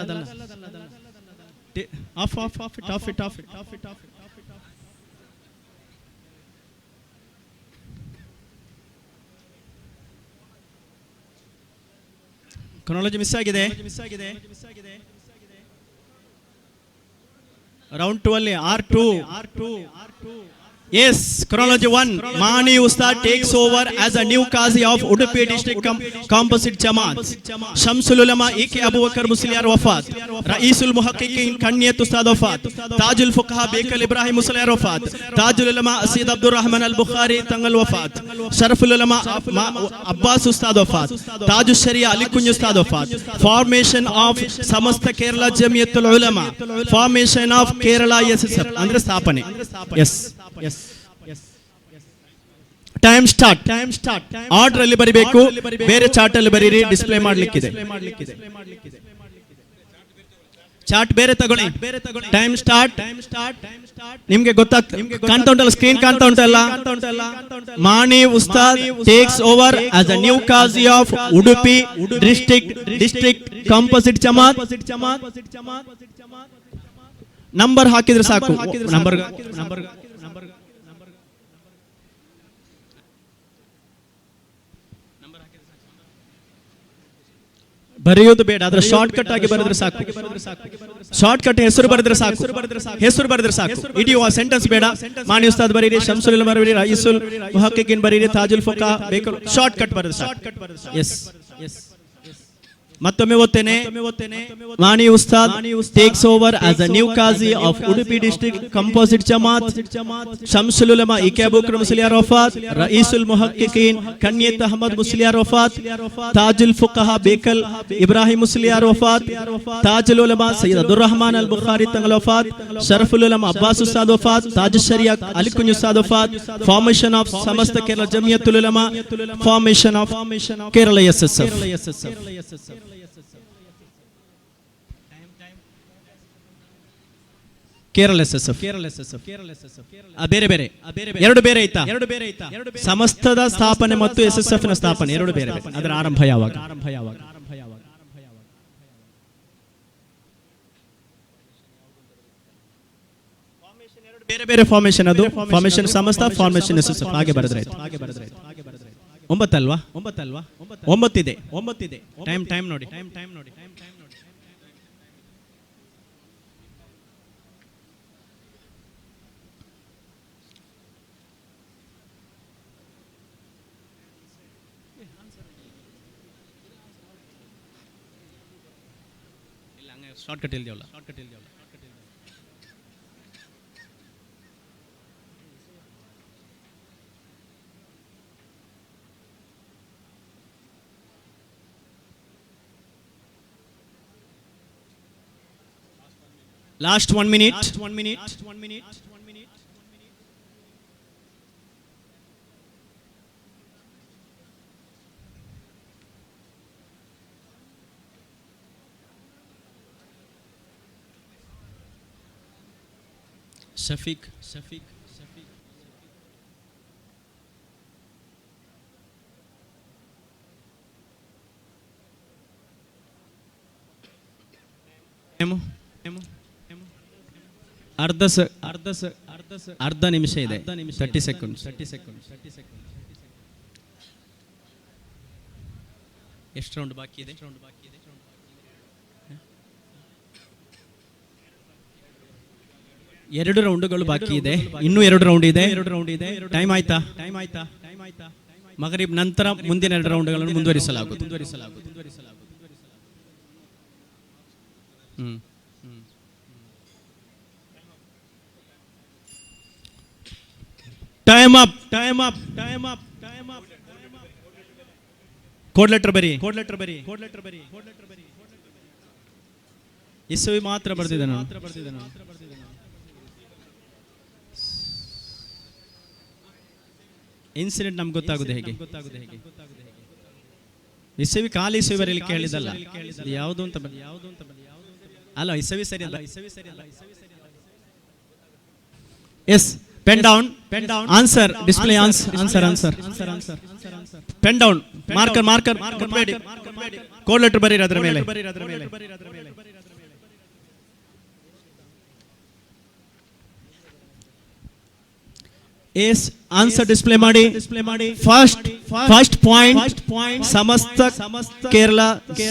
ಅದಲ್ಲ ಆಫ್ ಇಟ್. ಕ್ರಾನೋಲಜಿ ಮಿಸ್ ಆಗಿದೆ. ರೌಂಡ್ 2 ಅಲ್ಲಿ R2. Yes, chronology 1. Mani Ustad takes over as a new Qazi of Udupi district composite Jamaat. Shamsul Ulama E.K. Abu Bakr Musliar Wafat. Raisul Muhaqqiqin Kaniyat Ustad Wafat. Tajul Fuqaha Bekal Ibrahim Musliar Wafat. Tajul Ulama Asid Abdur Rahman Al-Bukhari Tangal Wafat. Sharaful Ulama Abbas Ustad Wafat. Tajul Sharia Ali Kunj Ustad Wafat. Formation of Samasta Kerala Jamiyatul Ulama. Formation of Kerala SSF. Andre Stapane. Yes. Time start. Order ಅಲ್ಲಿ ಬರಿಬೇಕು, ಬೇರೆ chart ಅಲ್ಲಿ ಬರೀರಿ. Display ಮಾಡ್ಲಿಕ್ಕಿದೆ. Chart ಬೇರೆ ತಗೊಳ್ಳಿ. Time start. ನಿಮ್ಗೆ ಕಾಣ್ತಾ ಉಂಟಲ್ಲ, ಸ್ಕ್ರೀನ್ ಕಾಣ್ತಾ ಉಂಟಲ್ಲ. ಮಾನಿ ಉಸ್ತಾದ್ takes over as a new ಕಾಜಿ of Udupi district composite Jamaat. Number ಹಾಕಿದ್ರೆ ಸಾಕು. ನಂಬರ್ ಬರೆಯೋದು ಬೇಡ, ಅದರ ಶಾರ್ಟ್ ಕಟ್ ಆಗಿ ಬರೆದ್ರೆ ಸಾಕು. ಶಾರ್ಟ್ ಕಟ್ ಹೆಸರು ಬರೆದ್ರೆ ಸಾಕು, ಹೆಸರು ಬರೆದ್ರೆ ಸಾಕು. ಇಡೀ ಸೆಂಟೆನ್ಸ್ ಬೇಡ. ಮಾನಿ ಉಸ್ತಾದ್ ಬರೀರಿ, ಶಂಸುಲ್ ಉಲಮಾ ಬರೀರಿ, ರಯೀಸುಲ್ ಮುಹಕ್ಕಿಕೀನ್ ಬರೀರಿ, ತಾಜುಲ್ ಫುಕಹಾ ಬೇಕು. ಶಾರ್ಟ್ ಕಟ್ ಬರೆದ್ರೆ ಸಾಕು. ಎಸ್ ಮತ್ತೊಮ್ಮೆ ಓದ್ತೇನೆ. ಮಾನಿ ಉಸ್ತಾದ್ takes over as a new ಕಾಜಿ of Udupi district composite Jamaat. Shamsul Ulama EK Abubakar Musliyar ವಫಾತ್. ರಯೀಸುಲ್ ಮುಹಕ್ಕಿಕೀನ್ ಕನ್ಯತ್ ಅಹಮದ್ ಮುಸ್ಲಿಯಾರ್ ವಫಾತ್. ತಾಜುಲ್ ಫುಕಹಾ ಬೇಕಲ್ ಇಬ್ರಾಹಿಂ ಮುಸ್ಲಿಯಾರ್ ವಫಾತ್. ತಾಜುಲ್ ಉಲಮಾ ಸಯ್ಯದ್ ಅಬ್ದುರ್ ರಹಮಾನ್ ಅಲ್ ಬುಖಾರಿ ತಂಗಲ್ ವಫಾತ್. ಶರಫುಲ್ ಉಲಮಾ ಅಬ್ಬಾಸ್ ಉಸ್ತಾದ್ ವಫಾತ್. ತಾಜ್ ಶರಿಯಾ ಅಲಿ ಕುಂಜ್ ಉಸ್ತಾದ್ ವಫಾತ್. Formation of Samastha Kerala Jamiyyathul Ulama. Formation of Kerala SSF. Kerala SSF ಬೇರೆ ಬೇರೆ ಎರಡು ಬೇರೆ ಐತಾ? ಸಮಸ್ತದ ಸ್ಥಾಪನೆ ಮತ್ತು ಎಸ್ಎಸ್ಎಫ್ ನ ಸ್ಥಾಪನೆ ಎರಡು ಬೇರೆ. ಅದರ ಆರಂಭ ಯಾವಾಗ? ಬೇರೆ ಬೇರೆ ಫಾರ್ಮೇಷನ್. ಅದು ಫಾರ್ಮೇಷನ್ ಸಮಸ್ತ, ಫಾರ್ಮೇಷನ್ ಎಸ್ಎಸ್ಎಫ್. ಹಾಗೆ ಬರೆದ್ರೆ ಒಂಬತ್ತಲ್ವಾ? ಒಂಬತ್ತಿದೆ. ಟೈಮ್ ನೋಡಿ. ಶಾರ್ಟ್ ಕಟ್ ಇಲ್ದೇವಲ್ಲ. Last 1 minute. Shafiq. ಅರ್ಧ ನಿಮಿಷ ಇದೆ. 30 ಸೆಕೆಂಡ್ಸ್. ಎಷ್ಟು ರೌಂಡ್ ಬಾಕಿ ಇದೆ? ಎರಡು ರೌಂಡ್ಗಳು ಬಾಕಿ ಇದೆ. ಇನ್ನೂ ಎರಡು ರೌಂಡ್ ಇದೆ. ಟೈಮ್ ಆಯ್ತಾ? ಮಗರಿಬ್ ನಂತರ ಮುಂದಿನ ಎರಡು ರೌಂಡ್ಗಳನ್ನು ಮುಂದುವರಿಸಲಾಗುತ್ತದೆ. Time up. ಕೋಡ್ ಲೆಟರ್ ಬರಿ. ಇಸವಿ ಮಾತ್ರ ಬರ್ತಿದ್ದೆ ನಾನು. ಇನ್ಸಿಡೆಂಟ್ ನಮ್ಗೆ ಗೊತ್ತಾಗುದು ಹೇಗೆ? ಇಸವಿ ಖಾಲಿ ಇಸವಿ ಬರೀಲಿಕ್ಕೆ ಹೇಳಿದಲ್ಲ, ಯಾವುದು ಅಂತ ಅಲ್ಲ. ಇಸವಿ ಸರಿ ಅಲ್ಲ. Yes, pen down. Answer display. Answer pen down. Marker ಕೊಡಬೇಡಿ. ಕೋಡ್ ಲೆಟರ್ ಬರೀರಿ ಅದರ ಮೇಲೆ. ಆನ್ಸರ್ ಡಿಸ್ಪ್ಲೇ ಮಾಡಿ. ಫಸ್ಟ್ ಪಾಯಿಂಟ್, ಸಮಸ್ತ ಕೇರಳ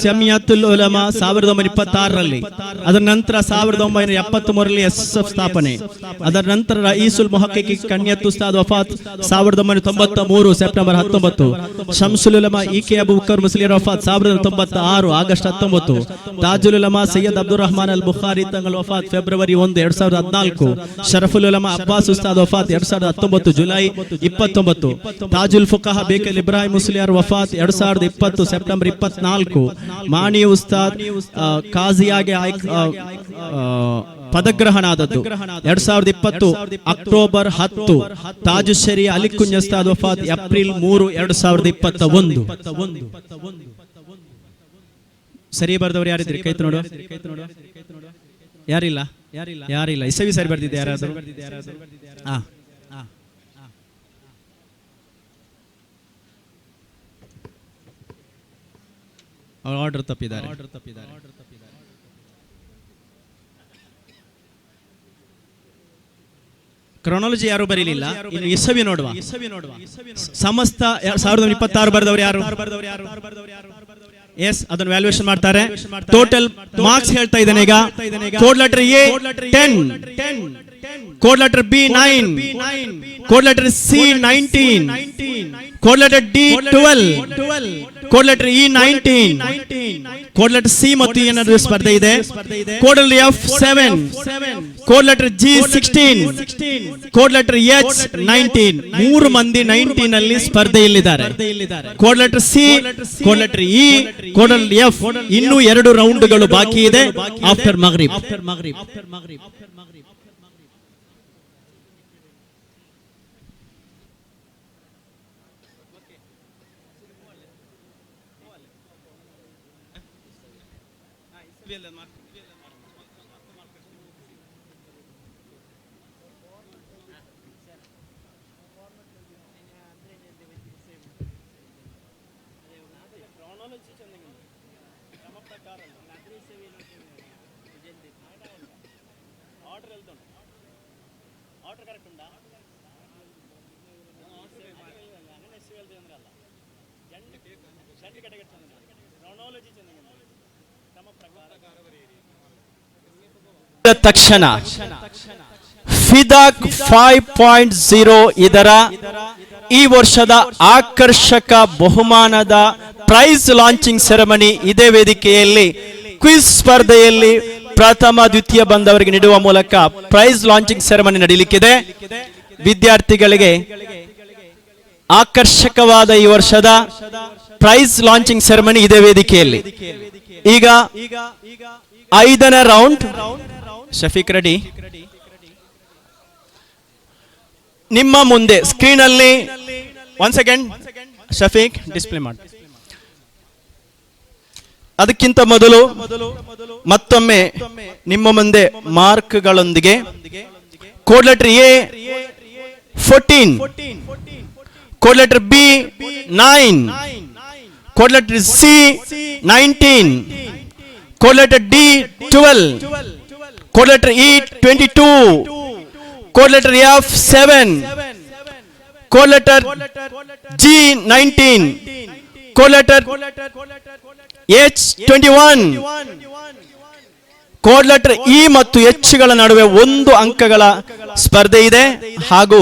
ಜಮಿಯತುಲ್ ಉಲಮಾ 1926ರಲ್ಲಿ, ಅದರ ನಂತರ 1973ರಲ್ಲಿ ಎಸ್ಎಸ್ಎಫ್ ಸ್ಥಾಪನೆ, ಅದರ ನಂತರ ರಯೀಸುಲ್ ಮುಹಕ್ಕಿಕೀನ್ ಕನ್ಯತ್ ಉಸ್ತಾದ್ ವಫಾತ್ 1993 ಸೆಪ್ಟೆಂಬರ್ 19, ಶಂಸುಲ್ ಉಲಮಾ ಇಕೆ ಅಬೂಬಕರ್ ಮುಸ್ಲಿಯಾರ್ ವಫಾತ್ 1996 ಆಗಸ್ಟ್ 19, ತಾಜುಲ್ ಉಲಮಾ ಸಯ್ಯದ್ ಅಬ್ದುರ್ ರಹಮಾನ್ ಅಲ್ ಬುಖಾರಿ ತಂಗಲ್ ವಫಾತ್ ಫೆಬ್ರವರಿ 1, 2014, ಶರಫುಲ್ ಉಲಮಾ ಅಬ್ಬಾಸ್ ಉಸ್ತಾದ್ ವಫಾತ್ 2019 ಜುಲೈ 29, ತಾಜುಲ್ ಫುಕಹಾ ಬೇಕಲ್ ಇಬ್ರಾಹಿಂ ಮುಸ್ಲಿಯಾರ್ ವಫಾತ್ 2020 ಸೆಪ್ಟೆಂಬರ್ 24, ಮಾನಿ ಉಸ್ತಾದ್ ಕಾಜಿಯಾಗಿ ಪದಗ್ರಹಣ ಆದದ್ದು 2020 ಅಕ್ಟೋಬರ್ 10, ತಾಜ್ ಶರಿಯಾ ಅಲಿ ಕುಂಜ್ ಉಸ್ತಾದ್ ವಫಾತ್ ಏಪ್ರಿಲ್ 3, 2021. ಸರಿ ಬರ್ದವ್ರು ಯಾರಿದ್ರಿ? ಕೈತ್ ನೋಡು. ಯಾರಿಲ್ಲ. ಇಸವಿ ಸರಿ ಬರ್ದಿದೆ ಯಾರಾದ್ರು? ಆರ್ಡರ್ ತಪ್ಪಿದ್ದಾರೆ. ಕ್ರೊನಾಲಜಿ ಯಾರು ಬರೀಲಿಲ್ಲ. ಇನ್ನು ಇಸವಿ ನೋಡುವ. ಸಮಸ್ತ 2026 ಬರೆದವರು ಯಾರು? ಎಸ್ ಅದನ್ನು ವ್ಯಾಲ್ಯೂಯೇಷನ್ ಮಾಡ್ತಾರೆ. ಟೋಟಲ್ ಮಾರ್ಕ್ಸ್ ಹೇಳ್ತಾ ಇದ್ದೇನೆ ಈಗ. Code letter A 10, code letter B 9, code letter C 19, code letter D 12, code letter E 19, code letter C ಮತ್ತು ಇ ನಡುವೆ ಸ್ಪರ್ಧೆ ಇದೆ. Code letter F 7, code letter G 16, code letter H 19. 3 ಮಂದಿ 19 ನಲ್ಲಿ ಸ್ಪರ್ಧೆಯಲ್ಲಿದ್ದಾರೆ. Code letter C, code letter E, code letter F ಇನ್ನೂ 2 ರೌಂಡ್ಗಳು ಬಾಕಿ ಇದೆ ಆಫ್ಟರ್ ಮಗ್ರಿಬ್. ತಕ್ಷಣ ಫಿದಾಕ್ 5.0 ಇದರ ಈ ವರ್ಷದ ಆಕರ್ಷಕ ಬಹುಮಾನದ ಪ್ರೈಸ್ ಲಾಂಚಿಂಗ್ ಸೆರೆಮನಿ ಇದೇ ವೇದಿಕೆಯಲ್ಲಿ ಕ್ವಿಜ್ ಸ್ಪರ್ಧೆಯಲ್ಲಿ ಪ್ರಥಮ ದ್ವಿತೀಯ ಬಂದವರಿಗೆ ನೀಡುವ ಮೂಲಕ ಪ್ರೈಸ್ ಲಾಂಚಿಂಗ್ ಸೆರೆಮನಿ ನಡೆಯಲಿಕ್ಕಿದೆ. ವಿದ್ಯಾರ್ಥಿಗಳಿಗೆ ಆಕರ್ಷಕವಾದ ಈ ವರ್ಷದ ಪ್ರೈಸ್ ಲಾಂಚಿಂಗ್ ಸೆರೆಮನಿ ಇದೇ ವೇದಿಕೆಯಲ್ಲಿ. ಈಗ 5ನೇ ರೌಂಡ್. ಶಫೀಕ್ ರೆಡಿ. ನಿಮ್ಮ ಮುಂದೆ ಸ್ಕ್ರೀನ್ ಅಲ್ಲಿ 1 ಸೆಕೆಂಡ್ ಶಫೀಕ್ ಡಿಸ್ಪ್ಲೇ ಮಾಡಿ. ಅದಕ್ಕಿಂತ ಮೊದಲು ಮತ್ತೊಮ್ಮೆ ನಿಮ್ಮ ಮುಂದೆ ಮಾರ್ಕ್ಗಳೊಂದಿಗೆ code letter A 14, code letter B 9, code letter C 19, code letter D 12, code letter E 22, code letter F 7, code letter G 19, code letter H 21, code letter E ಮತ್ತು ಎಚ್ ಗಳ ನಡುವೆ 1 ಅಂಕಗಳ ಸ್ಪರ್ಧೆ ಇದೆ. ಹಾಗೂ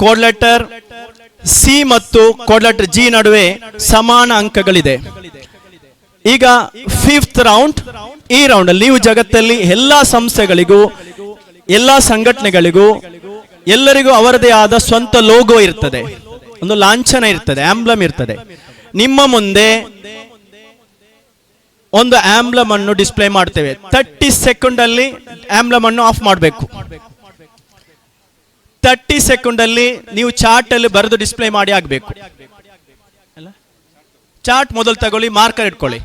ಕೋಡ್ ಲೆಟರ್ ಸಿ ಮತ್ತು code letter G ನಡುವೆ ಸಮಾನ ಅಂಕಗಳಿದೆ. ಈಗ 5th ರೌಂಡ್. ಈ ರೌಂಡ್ ಅಲ್ಲಿ ನೀವು ಜಗತ್ತಲ್ಲಿ ಎಲ್ಲಾ ಸಂಸ್ಥೆಗಳಿಗೂ ಎಲ್ಲಾ ಸಂಘಟನೆಗಳಿಗೂ ಎಲ್ಲರಿಗೂ ಅವರದೇ ಆದ ಸ್ವಂತ ಲೋಗೋ ಇರ್ತದೆ, ಒಂದು ಲಾಂಛನ ಇರ್ತದೆ, ಆಂಬ್ಲಮ್ ಇರ್ತದೆ. ನಿಮ್ಮ ಮುಂದೆ ಒಂದು ಆಂಬ್ಲಮ್ ಅನ್ನು ಡಿಸ್ಪ್ಲೇ ಮಾಡ್ತೇವೆ. 30 ಸೆಕೆಂಡ್ ಅಲ್ಲಿ ಆಂಬ್ಲಮ್ ಅನ್ನು ಆಫ್ ಮಾಡಬೇಕು. 30 ಸೆಕೆಂಡ್ ಅಲ್ಲಿ ನೀವು ಚಾರ್ಟ್ ಅಲ್ಲಿ ಬರೆದು ಡಿಸ್ಪ್ಲೇ ಮಾಡಿ ಆಗಬೇಕು. ಚಾರ್ಟ್ ಮೊದಲು ತಗೊಳ್ಳಿ, ಮಾರ್ಕರ್ ಇಟ್ಕೊಳ್ಳಿ.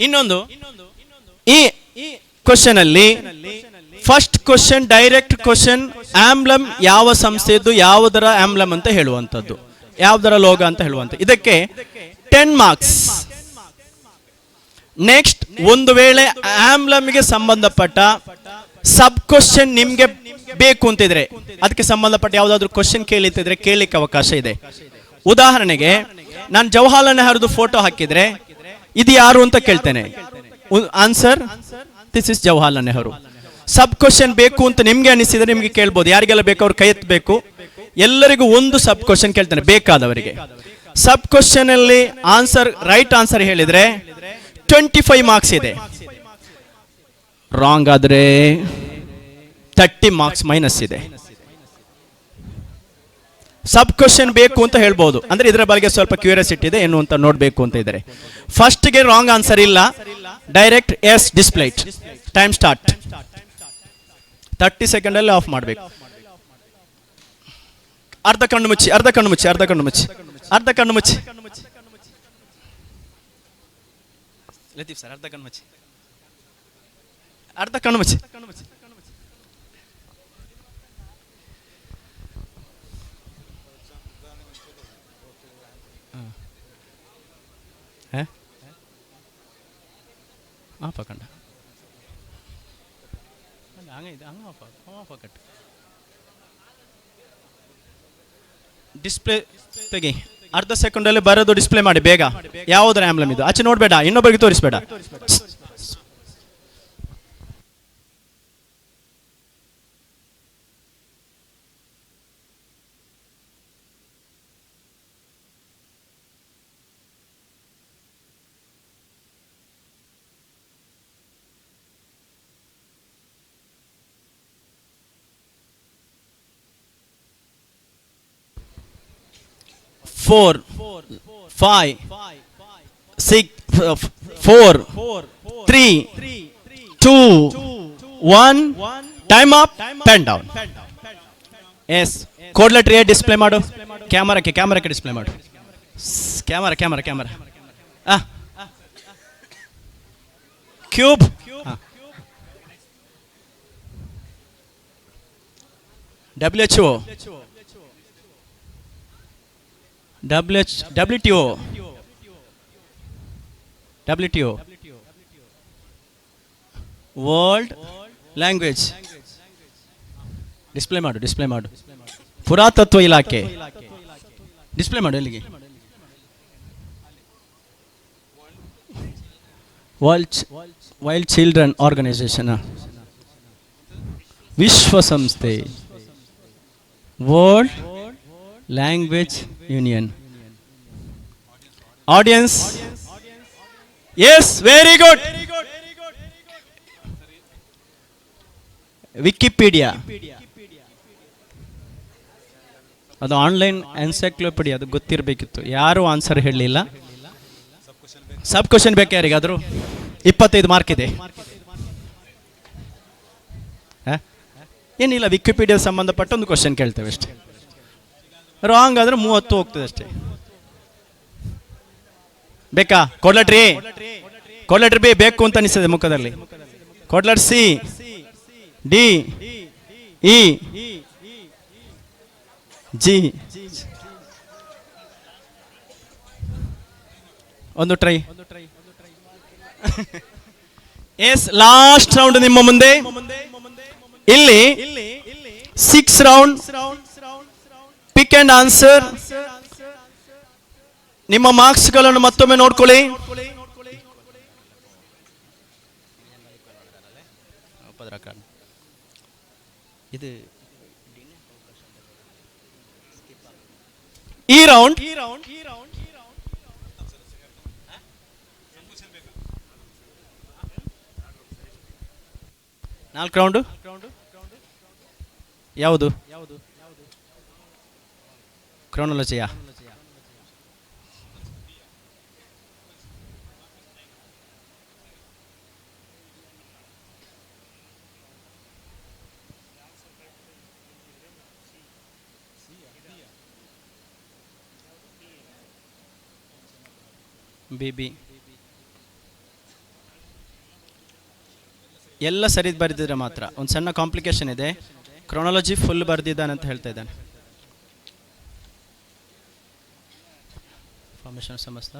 ಇನ್ನೊಂದು, ಈ ಕ್ವಶನ್ ಅಲ್ಲಿ first question direct question, emblem ಯಾವ ಸಂಸ್ಥೆಯದ್ದು, ಯಾವುದರ ಆಂಬ್ಲಮ್ ಅಂತ ಹೇಳುವಂತದ್ದು, ಯಾವುದರ ಲೋಗ ಅಂತ ಹೇಳುವಂತ. ಇದಕ್ಕೆ 10 ಮಾರ್ಕ್ಸ್. ನೆಕ್ಸ್ಟ್, ಒಂದು ವೇಳೆ ಆಂಬ್ಲಮ್ಗೆ ಸಂಬಂಧಪಟ್ಟ ಸಬ್ ಕ್ವಶನ್ ನಿಮ್ಗೆ ಬೇಕು ಅಂತಿದ್ರೆ, ಅದಕ್ಕೆ ಸಂಬಂಧಪಟ್ಟ ಯಾವುದಾದ್ರೂ ಕ್ವಶನ್ ಕೇಳಿದ್ರೆ ಕೇಳಲಿಕ್ಕೆ ಅವಕಾಶ ಇದೆ. ಉದಾಹರಣೆಗೆ ನಾನು ಜವಾಹರ್ಲಾಲ್ ನೆಹರು ಫೋಟೋ ಹಾಕಿದ್ರೆ ಇದು ಯಾರು ಅಂತ ಕೇಳ್ತೇನೆ. Answer this is Jawaharlal Nehru. Sub question ಬೇಕು ಅಂತ ನಿಮ್ಗೆ ಅನಿಸಿದ್ರೆ ನಿಮ್ಗೆ ಕೇಳ್ಬೋದು. ಯಾರಿಗೆಲ್ಲ ಬೇಕು ಅವ್ರು ಕೈ ಎತ್ತಬೇಕು. ಎಲ್ಲರಿಗೂ ಒಂದು ಸಬ್ ಕ್ವಶನ್ ಕೇಳ್ತೇನೆ ಬೇಕಾದವರಿಗೆ. ಸಬ್ ಕ್ವಶನ್ ಅಲ್ಲಿ ಆನ್ಸರ್, ರೈಟ್ ಆನ್ಸರ್ ಹೇಳಿದ್ರೆ 25 ಮಾರ್ಕ್ಸ್ ಇದೆ. ರಾಂಗ್ ಆದ್ರೆ 30 ಮಾರ್ಕ್ಸ್ ಮೈನಸ್ ಇದೆ. ಸಬ್ ಕ್ವಶನ್ ಬೇಕು ಅಂತ ಹೇಳ್ಬೋದು, ಅಂದ್ರೆ ಇದರ ಬಗ್ಗೆ ಸ್ವಲ್ಪ ಕ್ಯೂರಿಯಾಸಿಟಿ ಇದೆ ಏನು ಅಂತ ನೋಡ್ಬೇಕು ಅಂತ ಇದ್ದಾರೆ. ಫಸ್ಟ್ ಗೆ ರಾಂಗ್ ಆನ್ಸರ್ ಇಲ್ಲ, direct yes displayed. Time start. 30 second ಅಲ್ಲಿ ಆಫ್ ಮಾಡಬೇಕು. ಅರ್ಧ ಕಣ್ಣು ಮುಚ್ಚಿ, ಅರ್ಧ ಕಣ್ಣು ಮುಚ್ಚಿ, ಅರ್ಧ ಕಣ್ಣು ಮುಚ್ಚಿ, ಅರ್ಧ ಕಣ್ಣು ಮುಚ್ಚಿ. ಲತೀಫ್ ಸರ್ ಅರ್ಧ ಕಣ್ಣು ಮುಚ್ಚಿ, ಅರ್ಧ ಕಣ್ಣು ಮುಚ್ಚಿ. ಆಫ್ ಡಿಸ್ಪ್ಲೇ ತೆಗಿ. ಅರ್ಧ ಸೆಕೆಂಡಲ್ಲಿ ಬರೋದು ಡಿಸ್ಪ್ಲೇ ಮಾಡಿ ಬೇಗ. ಯಾವುದರ ಆಂಬ್ಲಮ್ ಇದು? ಆಚೆ ನೋಡಬೇಡ, ಇನ್ನೊಬ್ಬರಿಗೆ ತೋರಿಸ್ಬೇಡ. Four, 5, 6, 4, 3, 2, 1. Time up. Pen down. Yes. Code letter A display ಮಾಡು. ಕ್ಯಾಮರಾಕ್ಕೆ ಡಿಸ್ಪ್ಲೇ ಮಾಡು. Camera. Cube. WHO. WTO. World language. Display ಮಾಡು. ಪುರಾತತ್ವ ಇಲಾಖೆ. ಡಿಸ್ಪ್ಲೇ ಮಾಡು ಎಲ್ಲಿಗೆ. Wild children organisation. ವಿಶ್ವಸಂಸ್ಥೆ. World language union. Audience. Yes, very good. Wikipedia. ಅದು ಆನ್ಲೈನ್ ಎನ್ಸೈಕ್ಲೋಪೀಡಿಯಾ, ಅದು ಗೊತ್ತಿರಬೇಕಿತ್ತು. ಯಾರು ಆನ್ಸರ್ ಹೇಳಲಿಲ್ಲ. ಸಬ್ ಕ್ವಶನ್ ಬೇಕು ಯಾರಿಗಾದ್ರು? 25 ಮಾರ್ಕ್ ಇದೆ. ಏನಿಲ್ಲ, ವಿಕಿಪೀಡಿಯಾ ಸಂಬಂಧಪಟ್ಟ ಒಂದು ಕ್ವಶನ್ ಕೇಳ್ತೇವೆ ಅಷ್ಟೇ. ರಾಂಗ್ ಆದ್ರೆ 30 ಹೋಗ್ತದೆ ಅಷ್ಟೇ. ಬೇಕಾ? ಕೋಡ್ ಲೆಟರ್ ಬಿ ಬೇಕು ಅಂತ ಅನಿಸ್ತದೆ ಮುಖದಲ್ಲಿ. Code letter C, D, E, G. ಒಂದು ಟ್ರೈ. ಎಸ್, ಲಾಸ್ಟ್ ರೌಂಡ್ ನಿಮ್ಮ ಮುಂದೆ. ಇಲ್ಲಿ 6 ರೌಂಡ್ ಪಿಕ್ ಅಂಡ್ ಆನ್ಸರ್. ನಿಮ್ಮ ಮಾರ್ಕ್ಸ್ ಗಳನ್ನು ಮತ್ತೊಮ್ಮೆ ನೋಡ್ಕೊಳ್ಳಿ. ಈ ರೌಂಡ್ 4 ರೌಂಡ್. ಯಾವುದು? ಕ್ರೋನಾಲಜಿಯಾ? ಬಿಬಿ. ಎಲ್ಲ ಸರಿ ಬರೆದಿದ್ರೆ ಮಾತ್ರ. ಒಂದು ಸಣ್ಣ ಕಾಂಪ್ಲಿಕೇಶನ್ ಇದೆ. ಕ್ರೋನಾಲಜಿ ಫುಲ್ ಬರೆದಿದ್ದಾನೆ ಅಂತ ಹೇಳ್ತಾ ಇದ್ದಾನೆ. ಫಾರ್ಮೇಶನ್ ಸಮಸ್ತ.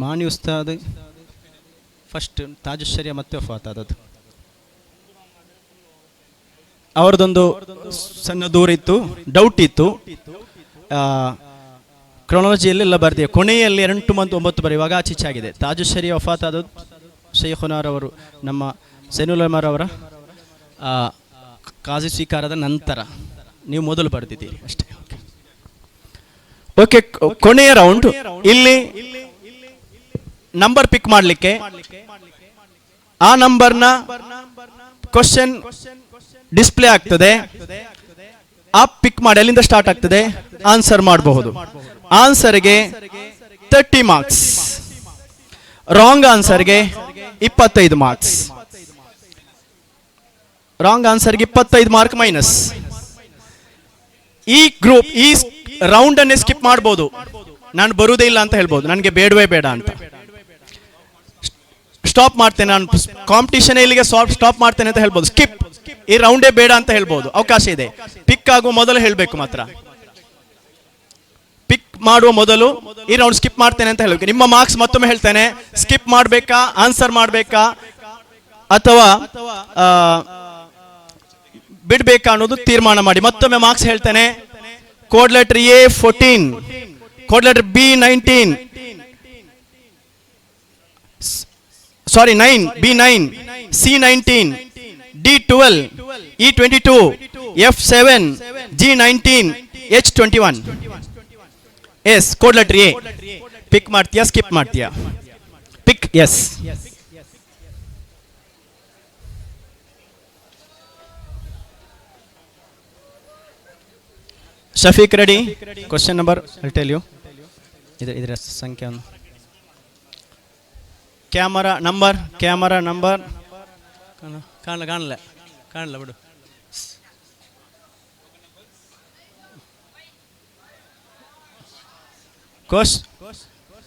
ಮಾನಿ ಉಸ್ತಾದ್ ಫಸ್ಟ್ ತಾಜುಶ್ಶರಿಯ ಮತ್ತೆ ವಫಾತ್ ಆದದ್ದು. ಅವರದೊಂದು ಸಣ್ಣ ದೂರ ಇತ್ತು, ಡೌಟ್ ಇತ್ತು. ಕ್ರೊನಾಲಜಿಯಲ್ಲೆಲ್ಲ ಬರ್ತೀವಿ. ಕೊನೆಯಲ್ಲಿ 8 ಮತ್ತು 9 ಬರೆಯುವಾಗ ಆಚೀಚೆ ಆಗಿದೆ. ತಾಜುಶ್ಶರಿಯ ವಫಾತ್ ಆದದ್ದು ಶೇಖುನಾರವರು ನಮ್ಮ ಸೈನುಲ್ ಉಲಮಾರವರ ಕಾಜಿ ಸ್ವೀಕಾರದ ನಂತರ ನೀವು ಮೊದಲು ಬರ್ತಿದ್ದೀರಿ ಅಷ್ಟೇ. ಓಕೆ, ಕೊನೆಯ ರೌಂಡ್. ಇಲ್ಲಿ ನಂಬರ್ ಪಿಕ್ ಮಾಡಲಿಕ್ಕೆ ಆ ನಂಬರ್ನ ಕ್ವಶನ್ ಡಿಸ್ಪ್ಲೇ ಆಗ್ತದೆ. ಆ ಪಿಕ್ ಮಾಡಿ ಅಲ್ಲಿಂದ ಸ್ಟಾರ್ಟ್ ಆಗ್ತದೆ, ಆನ್ಸರ್ ಮಾಡಬಹುದು. ಆನ್ಸರ್ಗೆ 30 ಮಾರ್ಕ್ಸ್, ರಾಂಗ್ ಆನ್ಸರ್ಗೆ 25 ಮಾರ್ಕ್ಸ್. ರಾಂಗ್ ಆನ್ಸರ್ಗೆ 25 ಮಾರ್ಕ್ ಮೈನಸ್. ಈ ಗ್ರೂಪ್ ಈ ರೌಂಡ್ ಅನ್ನೇ ಸ್ಕಿಪ್ ಮಾಡಬಹುದು. ನಾನು ಬರುವುದೇ ಇಲ್ಲ ಅಂತ ಹೇಳ್ಬೋದು, ನನಗೆ ಬೇಡವೇ ಬೇಡ ಅಂತ ಸ್ಟಾಪ್ ಮಾಡ್ತೇನೆ, ನಾನು ಕಾಂಪಿಟಿಷನ್ ಇಲ್ಲಿಗೆ ಸ್ಟಾಪ್ ಮಾಡ್ತೇನೆ ಅಂತ ಹೇಳ್ಬೋದು. ಸ್ಕಿಪ್, ಈ ರೌಂಡೇ ಬೇಡ ಅಂತ ಹೇಳ್ಬೋದು, ಅವಕಾಶ ಇದೆ. ಪಿಕ್ ಆಗುವ ಮೊದಲು ಹೇಳಬೇಕು ಮಾತ್ರ. ಪಿಕ್ ಮಾಡುವ ಮೊದಲು ಈ ರೌಂಡ್ ಸ್ಕಿಪ್ ಮಾಡ್ತೇನೆ ಅಂತ ಹೇಳಬೇಕು. ನಿಮ್ಮ ಮಾರ್ಕ್ಸ್ ಮತ್ತೊಮ್ಮೆ ಹೇಳ್ತೇನೆ, ಸ್ಕಿಪ್ ಮಾಡಬೇಕಾ, ಆನ್ಸರ್ ಮಾಡಬೇಕಾ ಅಥವಾ ಬಿಡ್ಬೇಕಾ ಅನ್ನೋದು ತೀರ್ಮಾನ ಮಾಡಿ. ಮತ್ತೊಮ್ಮೆ ಮಾರ್ಕ್ಸ್ ಹೇಳ್ತೇನೆ. Code letter A 14, code letter B 19, sorry 9, B 9, C 19, D 12, E 22, F 7, G 19, H 21. Yes, code letter A. Pick ಮಾಡ್ತೀಯಾ, ಸ್ಕಿಪ್ ಮಾಡ್ತೀಯಾ? Pick, yes. Shafiq ready? Question number I tell you. ಇದರ ಸಂಖ್ಯೆ ಕ್ಯಾಮರಾ ನಂಬರ್ ಕಾಣಲ್ಲ ಬಿಡು.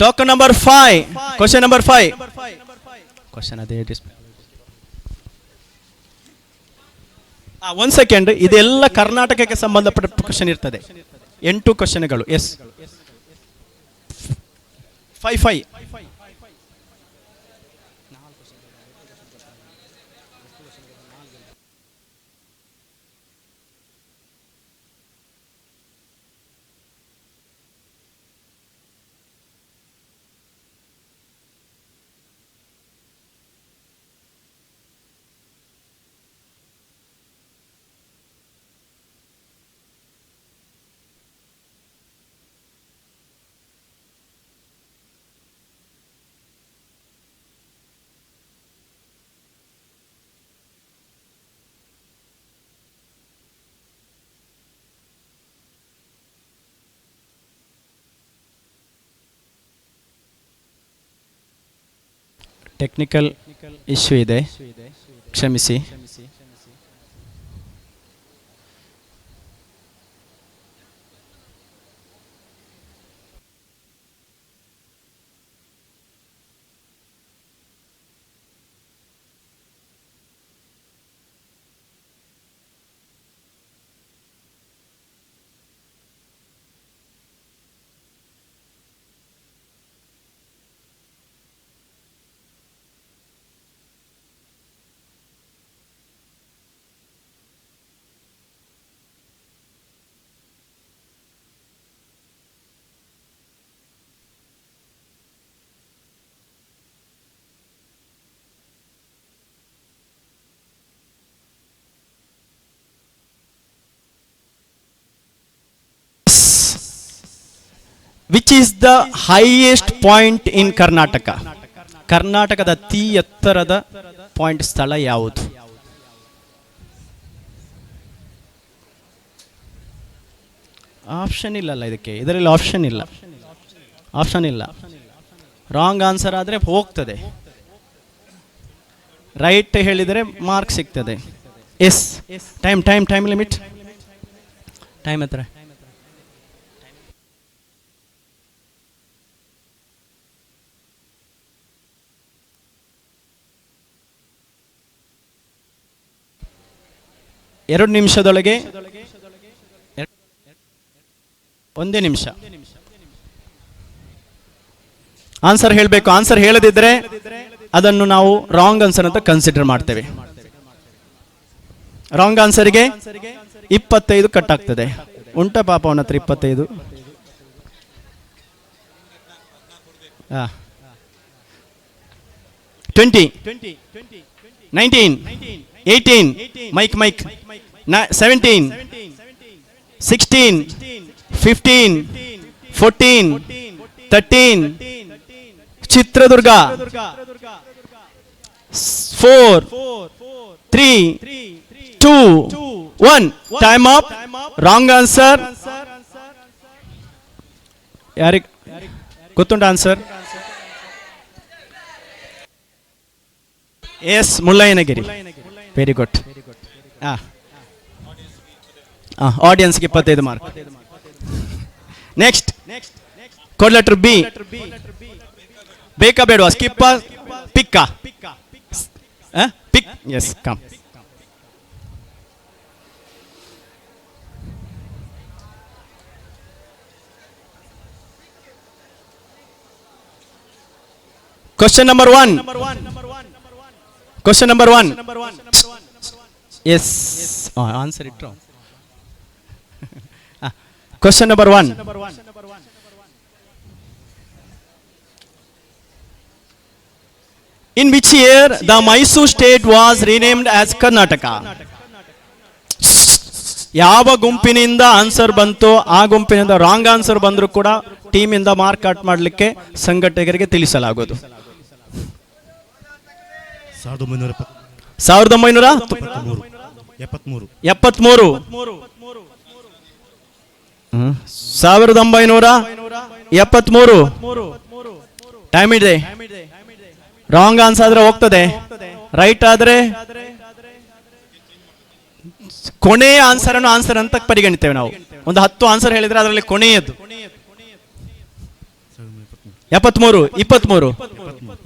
Token number 5, question number 5. Question ಅದೇ ಒಂದ್ second. ಇದೆಲ್ಲ ಕರ್ನಾಟಕಕ್ಕೆ ಸಂಬಂಧಪಟ್ಟ ಕ್ವಶನ್ ಇರ್ತದೆ. 8 ಕ್ವಶನ್ಗಳು. ಎಸ್, 5. ಟೆಕ್ನಿಕಲ್ ಇಶ್ಯೂ ಇದೆ, ಕ್ಷಮಿಸಿ. Which is the highest point in Karnataka? ಕರ್ನಾಟಕದ ಅತಿ ಎತ್ತರದ ಪಾಯಿಂಟ್ ಸ್ಥಳ ಯಾವುದು? ಆಪ್ಷನ್ ಇಲ್ಲಲ್ಲ ಇದಕ್ಕೆ, ಇದರಲ್ಲಿ ಆಪ್ಷನ್ ಇಲ್ಲ. ರಾಂಗ್ ಆನ್ಸರ್ ಆದರೆ ಹೋಗ್ತದೆ, ರೈಟ್ ಹೇಳಿದರೆ ಮಾರ್ಕ್ ಸಿಗ್ತದೆ. ಎಸ್, ಟೈಮ್ ಲಿಮಿಟ್, ಟೈಮ್ ಹತ್ರ. ಎರಡು ನಿಮಿಷದೊಳಗೆ, 1 ನಿಮಿಷ ಆನ್ಸರ್ ಹೇಳಬೇಕು. ಆನ್ಸರ್ ಹೇಳದಿದ್ರೆ ಅದನ್ನು ನಾವು ರಾಂಗ್ ಆನ್ಸರ್ ಅಂತ ಕನ್ಸಿಡರ್ ಮಾಡ್ತೇವೆ. ರಾಂಗ್ ಆನ್ಸರ್ಗೆ 25 ಕಟ್ ಆಗ್ತದೆ. ಉಂಟ ಪಾಪ ಅವನ ಹತ್ರ 25. 20, 19, 18, mic 17, 16, 15, 14, 13, Chitradurga, 4, 3, 2, 1. Time up. Wrong answer. ಯಾರಿಗೆ ಗೊತ್ತುಂಟ answer? Yes, Mullayanagiri. Very good. ಆಡಿಯನ್ಸ್ಗೆ 25 mark. Next code letter B. ಬೇಕಾ ಬೇಡವಾ? ಸ್ಕಿಪ್ಪ, ಪಿಕ್ಕಾ? Pick. Yes, come. Question number 1. Question number 1. Yes. Answer it wrong. Question number 1. In which year the Mysore state was renamed as Karnataka? ಯಾವ ಗುಂಪಿನಿಂದ answer ಬಂತು ಆ ಗುಂಪಿನಿಂದ ರಾಂಗ್ ಆನ್ಸರ್ ಬಂದರೂ ಕೂಡ ಟೀಮಿಂದ ಮಾರ್ಕ್ ಕಟ್ ಮಾಡಲಿಕ್ಕೆ ಸಂಘಟಕರಿಗೆ ತಿಳಿಸಲಾಗುವುದು. 1973. 1973. ಟೈಮ್ ಇದೆ. ರಾಂಗ್ ಆನ್ಸರ್ ಆದ್ರೆ ಹೋಗ್ತದೆ, ರೈಟ್ ಆದ್ರೆ ಕೊನೆಯ ಆನ್ಸರ್ ಅನ್ನು ಆನ್ಸರ್ ಅಂತ ಪರಿಗಣಿತೇವೆ ನಾವು. ಒಂದು 10 ಆನ್ಸರ್ ಹೇಳಿದ್ರೆ ಅದರಲ್ಲಿ ಕೊನೆಯದು 73.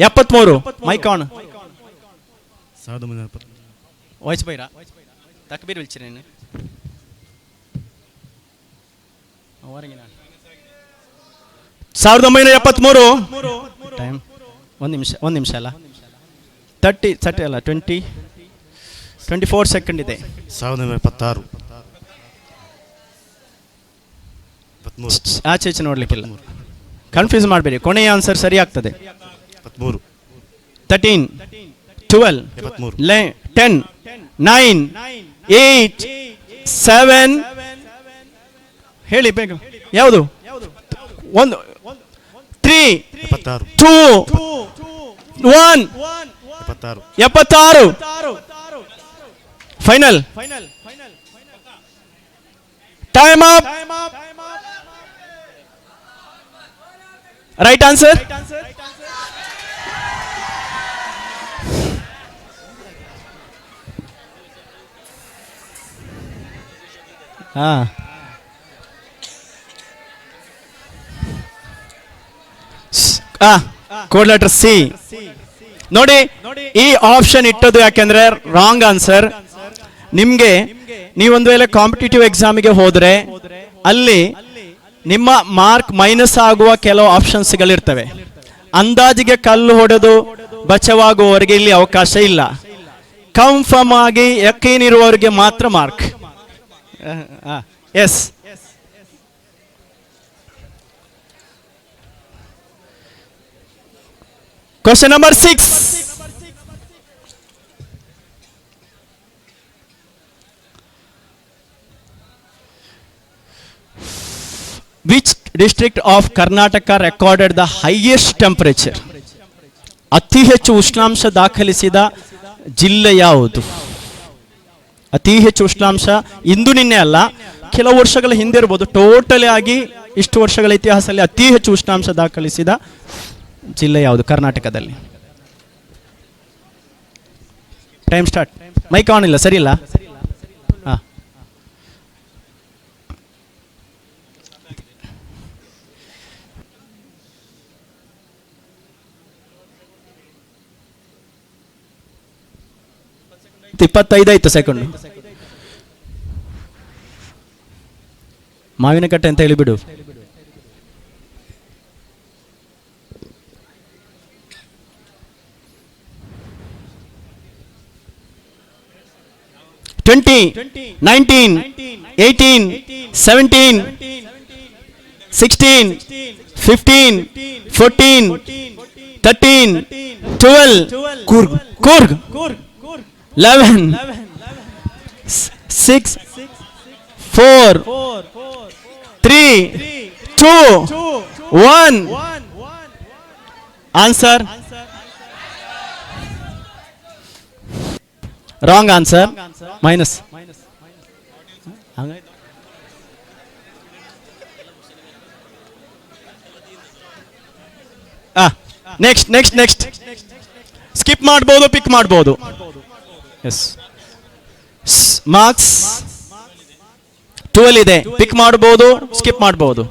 23. Mic on. ವಾಯ್ಸ್ ಬೈರಾ ತಕ್ಬೀರ್ ವಿಲ್ಚಿ ನೀನು 1973. ಟೈಮ್ ಒಂದು ನಿಮಿಷ ಅಲ್ಲ, 30 ಅಲ್ಲ, 24 ಸೆಕೆಂಡ್ ಇದೆ. 1976. ಆಚೆ ಈಚೆ ನೋಡ್ಲಿಕ್ಕಿಲ್ಲ, ಕನ್ಫ್ಯೂಸ್ ಮಾಡಬೇಡಿ, ಕೊನೆಯ ಆನ್ಸರ್ ಸರಿ ಆಗ್ತದೆ. 13, 12, 10, 9, 8, 7. ಹೇಳಿ ಬೇಗ, ಯಾವುದು? 1, 3, 2, 1. 76. Final. Time up. Right answer. Code letter C. ನೋಡಿ, ಈ ಆಪ್ಷನ್ ಇಟ್ಟದ್ದು ಯಾಕೆಂದ್ರೆ ರಾಂಗ್ ಆನ್ಸರ್. ನಿಮ್ಗೆ ನೀವೊಂದು ವೇಳೆ ಕಾಂಪಿಟೇಟಿವ್ ಎಕ್ಸಾಮಿಗೆ ಹೋದ್ರೆ ಅಲ್ಲಿ ನಿಮ್ಮ ಮಾರ್ಕ್ ಮೈನಸ್ ಆಗುವ ಕೆಲವು ಆಪ್ಷನ್ಸ್ಗಳಿರ್ತವೆ. ಅಂದಾಜಿಗೆ ಕಲ್ಲು ಹೊಡೆದು ಬಚಾವಾಗುವವರಿಗೆ ಇಲ್ಲಿ ಅವಕಾಶ ಇಲ್ಲ. ಕನ್ಫರ್ಮ್ ಆಗಿ ಯಕೀನಿರುವವರಿಗೆ ಮಾತ್ರ mark. S. Question number 6. Which district of Karnataka recorded the highest temperature? ಅತಿ ಹೆಚ್ಚು ಉಷ್ಣಾಂಶ ದಾಖಲಿಸಿದ ಜಿಲ್ಲೆ ಯಾವುದು? ಅತಿ ಹೆಚ್ಚು ಉಷ್ಣಾಂಶ ಇಂದು ನಿನ್ನೆ ಅಲ್ಲ, ಕೆಲವು ವರ್ಷಗಳ ಹಿಂದೆ ಇರ್ಬೋದು. ಟೋಟಲಿ ಆಗಿ ಇಷ್ಟು ವರ್ಷಗಳ ಇತಿಹಾಸದಲ್ಲಿ ಅತಿ ಹೆಚ್ಚು ಉಷ್ಣಾಂಶ ದಾಖಲಿಸಿದ ಜಿಲ್ಲೆ ಯಾವುದು ಕರ್ನಾಟಕದಲ್ಲಿ? Time start. ಮೈಕ್ ಆನ್ ಇಲ್ಲ, ಸರಿ ಇಲ್ಲ. ಹಾಂ, ಇಪ್ಪತ್ತೈದು ಸೆಕೆಂಡ್. ಮಾವಿನಕಟ್ಟೆ ಅಂತ ಹೇಳಿಬಿಡು. Twenty, 19, 18, 17, 16, 15, 14, 13, 12. Coorg. 11, 6, 4, 3, 2, 1. Answer. Wrong answer. Minus. Next skip ಮಾಡಬಹುದು, ಪಿಕ್ ಮಾಡಬಹುದು. ಎಸ್, ಮಾರ್ಕ್ಸ್ 12 ಇದೆ. ಪಿಕ್ ಮಾಡಬಹುದು, ಸ್ಕಿಪ್ ಮಾಡಬಹುದು.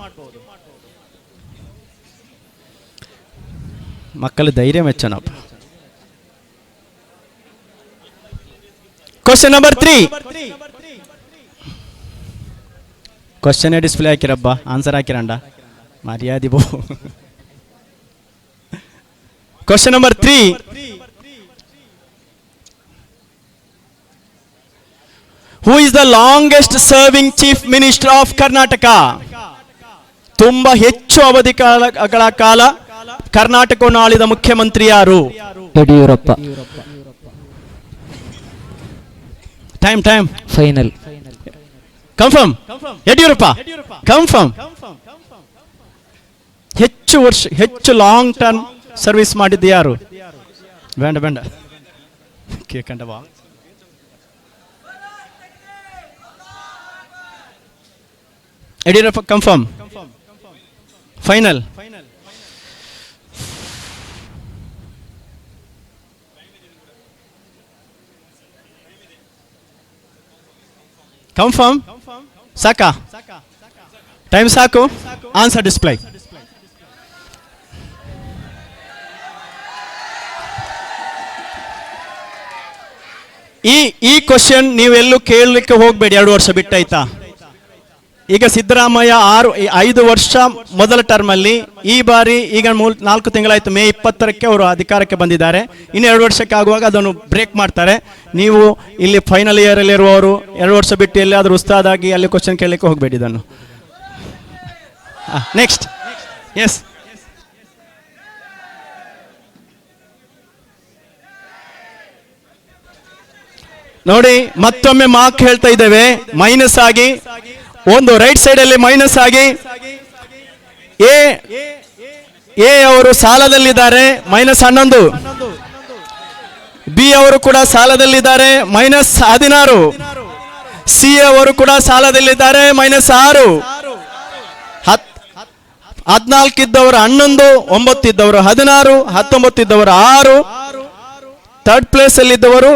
ಮಕ್ಕಳ ಧೈರ್ಯ ಮೆಚ್ಚನಪ್ಪ. Question number 3. ಕ್ವಶನ್ ಡಿಸ್ಪ್ಲೇ ಹಾಕಿರಬ್ಬ, ಆನ್ಸರ್ ಹಾಕಿರಂಡ ಮರ್ಯಾದಿ ಬೋ. Question number 3. Who is the longest serving chief minister of Karnataka? ತುಂಬಾ ಹೆಚ್ಚು ಅವಧಿಗಳ ಕಾಲ ಕರ್ನಾಟಕವನ್ನು ಆಳಿದ ಮುಖ್ಯಮಂತ್ರಿ ಯಾರು? Yediyurappa. Time final. Confirm. Yediyurappa confirm. ಹೆಚ್ಚು ವರ್ಷ, ಹೆಚ್ಚು ಲಾಂಗ್ ಟರ್ಮ್ ಸರ್ವಿಸ್ ಮಾಡಿದ್ದು ಯಾರು? ಬೇಡ ಕೇಕಂಡವಾ. ಯಡಿಯೂರಪ್ಪ ಕನ್ಫರ್ಮ್. ಫೈನಲ್. ಕನ್ಫರ್ಮ್. ಸಾಕಾ? ಟೈಮ್ ಸಾಕು. Answer display. ಈ ಕ್ವಶನ್ ನೀವೆಲ್ಲೂ ಕೇಳಲಿಕ್ಕೆ ಹೋಗ್ಬೇಡಿ. 2 ವರ್ಷ ಬಿಟ್ಟಾಯ್ತಾ? ಈಗ ಸಿದ್ದರಾಮಯ್ಯ 5 ವರ್ಷ ಮೊದಲ ಟರ್ಮ್ ಅಲ್ಲಿ, ಈ ಬಾರಿ ಈಗ 4 ತಿಂಗಳಾಯ್ತು, ಮೇ 20ಕ್ಕೆ ಅವರು ಅಧಿಕಾರಕ್ಕೆ ಬಂದಿದ್ದಾರೆ. ಇನ್ನು 2 ವರ್ಷಕ್ಕೆ ಆಗುವಾಗ ಅದನ್ನು ಬ್ರೇಕ್ ಮಾಡ್ತಾರೆ. ನೀವು ಇಲ್ಲಿ ಫೈನಲ್ ಇಯರ್ ಅಲ್ಲಿ ಇರುವವರು 2 ವರ್ಷ ಬಿಟ್ಟು ಎಲ್ಲಾದ್ರೂ ಉಸ್ತಾದಾಗಿ ಅಲ್ಲಿ ಕ್ವಶನ್ ಕೇಳಲಿಕ್ಕೆ ಹೋಗ್ಬೇಡಿ ಇದನ್ನು. ನೆಕ್ಸ್ಟ್. ಎಸ್, ನೋಡಿ ಮತ್ತೊಮ್ಮೆ ಮಾರ್ಕ್ ಹೇಳ್ತಾ ಇದ್ದೇವೆ. ಮೈನಸ್ ಆಗಿ ಒಂದು ರೈಟ್ ಸೈಡ್ ಅಲ್ಲಿ ಮೈನಸ್ ಆಗಿ ಎ ಅವರು ಸಾಲದಲ್ಲಿದ್ದಾರೆ, -11. ಬಿ ಅವರು ಕೂಡ ಸಾಲದಲ್ಲಿದ್ದಾರೆ, -16. ಸಿ ಅವರು ಕೂಡ ಸಾಲದಲ್ಲಿದ್ದಾರೆ, -6. 14 ಇದ್ದವರು 11, 9 ಇದ್ದವರು 16, 19 ಇದ್ದವರು 6. ಥರ್ಡ್ ಪ್ಲೇಸ್ ಅಲ್ಲಿ ಇದ್ದವರು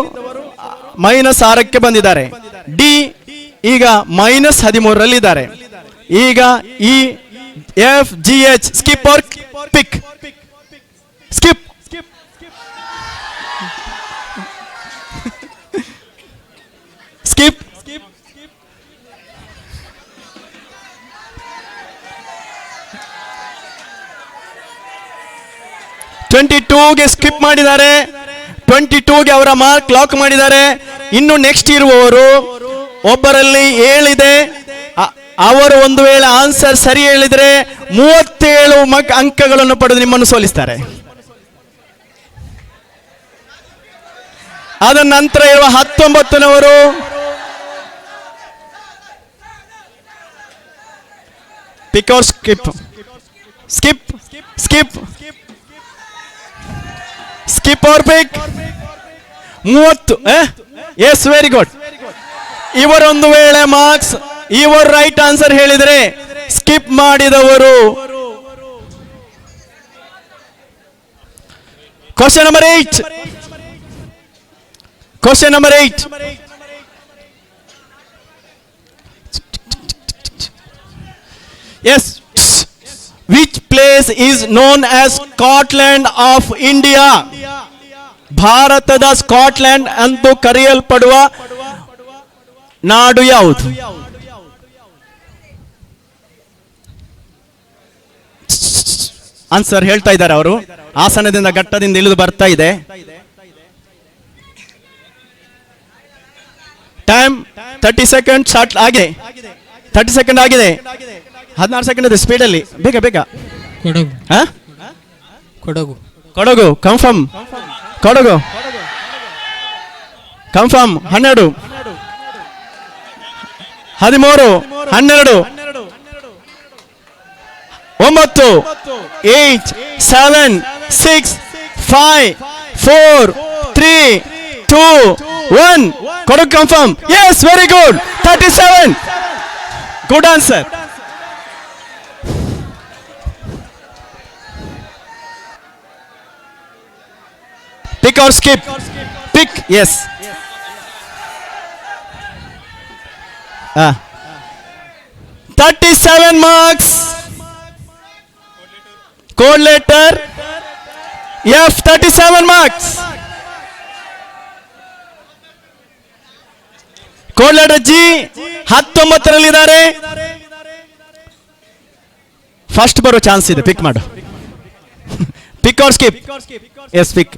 -6ಕ್ಕೆ ಬಂದಿದ್ದಾರೆ. ಡಿ ಈಗ -13 ಇದ್ದಾರೆ. ಈಗ E F G H skip or pick? Skip. Skip. 22ಗೆ ಸ್ಕಿಪ್ ಮಾಡಿದ್ದಾರೆ. 22ಗೆ ಅವರ ಮಾರ್ಕ್ ಲಾಕ್ ಮಾಡಿದ್ದಾರೆ. ಇನ್ನು ನೆಕ್ಸ್ಟ್ ಇರುವವರು ಒಬ್ಬರಲ್ಲಿ 7 ಇದೆ. ಅವರು ಒಂದು ವೇಳೆ ಆನ್ಸರ್ ಸರಿ ಹೇಳಿದ್ರೆ 37 ಅಂಕಗಳನ್ನು ಪಡೆದು ನಿಮ್ಮನ್ನು ಸೋಲಿಸ್ತಾರೆ. ಅದ ನಂತರ ಇರುವ 19ನವರು pick or skip? Skip. Skip. Skip or pick? 30. Yes, very good. ಇವರೊಂದು ವೇಳೆ ಮಾರ್ಕ್ಸ್ ಇವರು ರೈಟ್ ಆನ್ಸರ್ ಹೇಳಿದರೆ ಸ್ಕಿಪ್ ಮಾಡಿದವರು question number 8. Question number 8. Yes, which place is known as Scotland of India? ಭಾರತದ ಸ್ಕಾಟ್ಲೆಂಡ್ ಎಂದು ಕರೆಯಲ್ಪಡುವ ನಾಡು ಯಾವುದು? ಆನ್ಸರ್ ಹೇಳ್ತಾ ಇದ್ದಾರೆ ಅವರು. ಆಸನದಿಂದ ಘಟ್ಟದಿಂದ ಇಳಿದು ಬರ್ತಾ ಇದೆ. ಟೈಮ್ 30 ಸೆಕೆಂಡ್ ಶಾರ್ಟ್ ಆಗಿದೆ. 30 ಸೆಕೆಂಡ್ ಆಗಿದೆ. 16 ಸೆಕೆಂಡ್ ಇದೆ ಸ್ಪೀಡ್ ಅಲ್ಲಿ. ಬೇಗ ಬೇಗ. ಕೊಡಗು. ಕೊಡಗು ಕನ್ಫರ್ಮ್. ಕೊಡಗು ಕನ್ಫರ್ಮ್. 12 13, 12, 9, 8, 7, 6, 5, 4, 3, 2, 1. ಕೊಡು confirm. Yes, very good. 37. Good answer. Pick or skip? Pick, yes. 37 marks. Code letter F, 37 marks. Code letter G, 19ರಲ್ಲಿದ್ದಾರೆ. ಫಸ್ಟ್ ಬರೋ ಚಾನ್ಸ್ ಇದೆ, ಪಿಕ್ ಮಾಡು. Pick or skip? Yes, pick.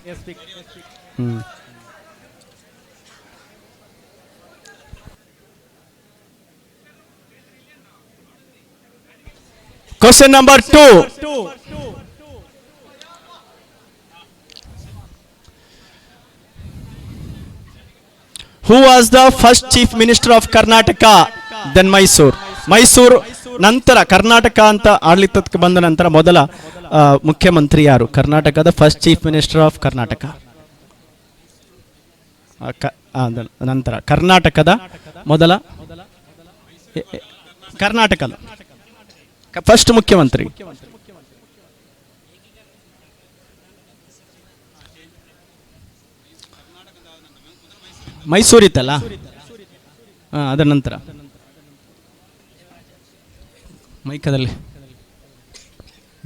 Question number 2. Who was the first chief minister of Karnataka? Then Mysore. Mysuru ನಂತರ ಕರ್ನಾಟಕ ಅಂತ ಆಡಳಿತಕ್ಕೆ ಬಂದ ನಂತರ ಮೊದಲ ಮುಖ್ಯಮಂತ್ರಿ ಯಾರು? ಕರ್ನಾಟಕದ first chief minister of Karnataka. ನಂತರ ಕರ್ನಾಟಕದ ಮೊದಲ ಕರ್ನಾಟಕದ ಫಸ್ಟ್ ಮುಖ್ಯಮಂತ್ರಿ ಮೈಸೂರಿತ್ತಲ್ಲ, ಅದರ ನಂತರ ಮೈಕದಲ್ಲಿ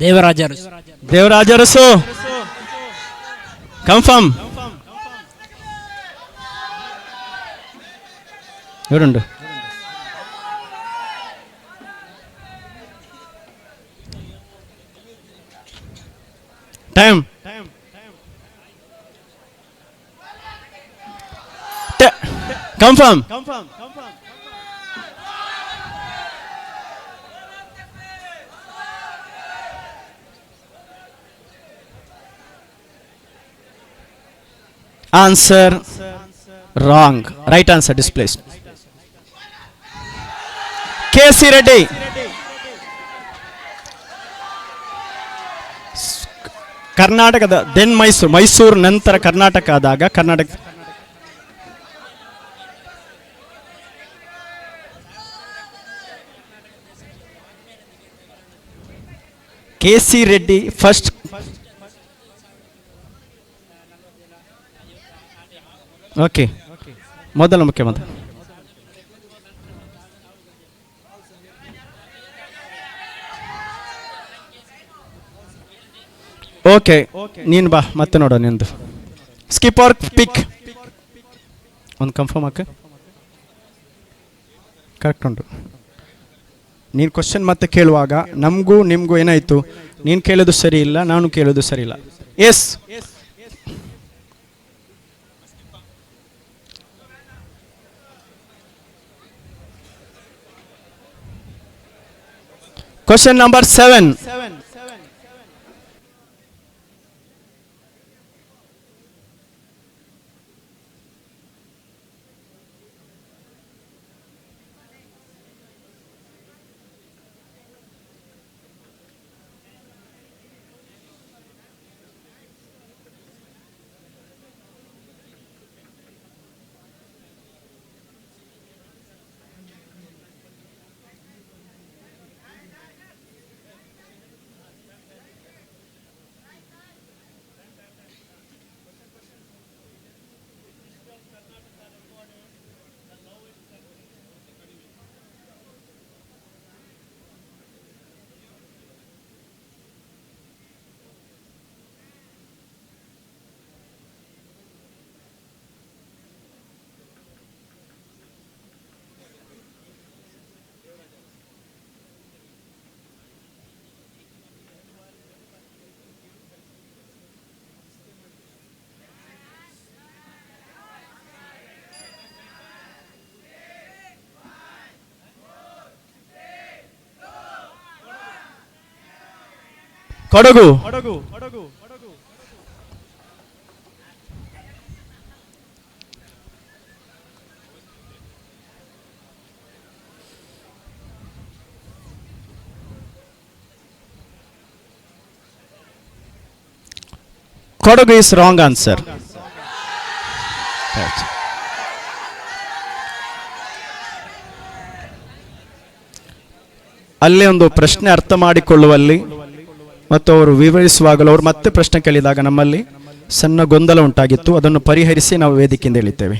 ದೇವರಾಜ ಅರಸು. ದೇವರಾಜ ಅರಸು ಕನ್ಫರ್ಮ್. ఎవరుండు time confirm. Answer wrong. Right answer displaced. K.C. Reddy. ಕರ್ನಾಟಕದ ದೆನ್ ಮೈಸೂರು, ಮೈಸೂರು ನಂತರ ಕರ್ನಾಟಕ ಆದಾಗ Karnataka K.C. Reddy first. Okay, ಮೊದಲ ಮುಖ್ಯಮಂತ್ರಿ. ಓಕೆ, ನೀನು ಬಾ ಮತ್ತೆ ನೋಡೋ ನಿಂದು. ಸ್ಕಿಪ್ ಆರ್ ಪಿಕ್? ಒಂದು ಕನ್ಫರ್ಮ್ ಹಾಕ. ಕರೆಕ್ಟ್ ಉಂಟು. ನೀನು ಕ್ವಶನ್ ಮತ್ತೆ ಕೇಳುವಾಗ ನಮಗೂ ನಿಮಗೂ ಏನಾಯಿತು, ನೀನು ಕೇಳೋದು ಸರಿ ಇಲ್ಲ, ನಾನು ಕೇಳೋದು ಸರಿ ಇಲ್ಲ. Yes, question number 7. Kodagu. Kodagu is wrong answer. ಅಲ್ಲೇ ಒಂದು ಪ್ರಶ್ನೆ ಅರ್ಥ ಮಾಡಿಕೊಳ್ಳುವಲ್ಲಿ ಮತ್ತು ಅವರು ವಿವರಿಸುವಾಗಲೂ ಅವರು ಮತ್ತೆ ಪ್ರಶ್ನೆ ಕೇಳಿದಾಗ ನಮ್ಮಲ್ಲಿ ಸಣ್ಣ ಗೊಂದಲ ಉಂಟಾಗಿತ್ತು. ಅದನ್ನು ಪರಿಹರಿಸಿ ನಾವು ವೇದಿಕೆಯಿಂದ ಹೇಳಿದ್ದೇವೆ.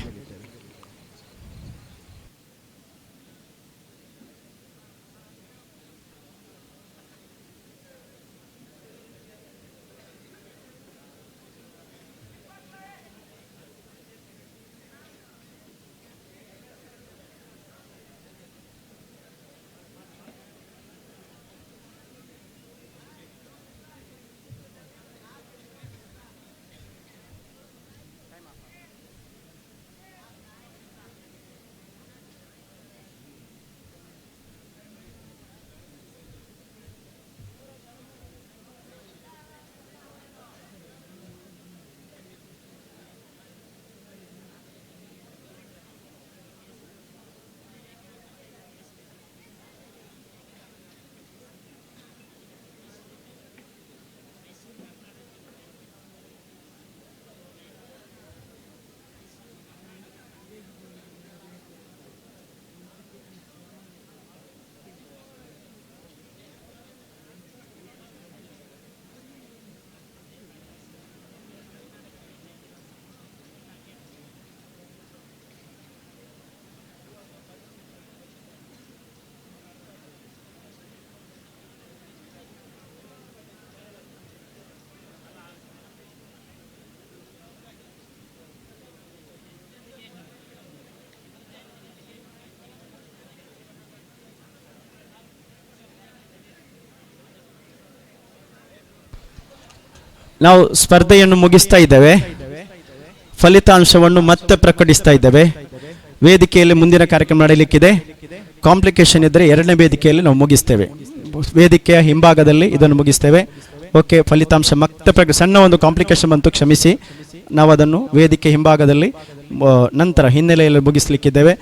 ನಾವು ಸ್ಪರ್ಧೆಯನ್ನು ಮುಗಿಸ್ತಾ ಇದ್ದೇವೆ. ಫಲಿತಾಂಶವನ್ನು ಮತ್ತೆ ಪ್ರಕಟಿಸ್ತಾ ಇದ್ದೇವೆ. ವೇದಿಕೆಯಲ್ಲಿ ಮುಂದಿನ ಕಾರ್ಯಕ್ರಮ ನಡೆಯಲಿಕ್ಕಿದೆ. ಕಾಂಪ್ಲಿಕೇಶನ್ ಇದ್ದರೆ ಎರಡನೇ ವೇದಿಕೆಯಲ್ಲಿ ನಾವು ಮುಗಿಸ್ತೇವೆ. ವೇದಿಕೆಯ ಹಿಂಭಾಗದಲ್ಲಿ ಇದನ್ನು ಮುಗಿಸ್ತೇವೆ. ಓಕೆ, ಫಲಿತಾಂಶ ಮತ್ತೆ ಸಣ್ಣ ಒಂದು ಕಾಂಪ್ಲಿಕೇಶನ್ ಬಂತು, ಕ್ಷಮಿಸಿ. ನಾವು ಅದನ್ನು ವೇದಿಕೆ ಹಿಂಭಾಗದಲ್ಲಿ ನಂತರ ಹಿನ್ನೆಲೆಯಲ್ಲಿ ಮುಗಿಸ್ಲಿಕ್ಕಿದ್ದೇವೆ.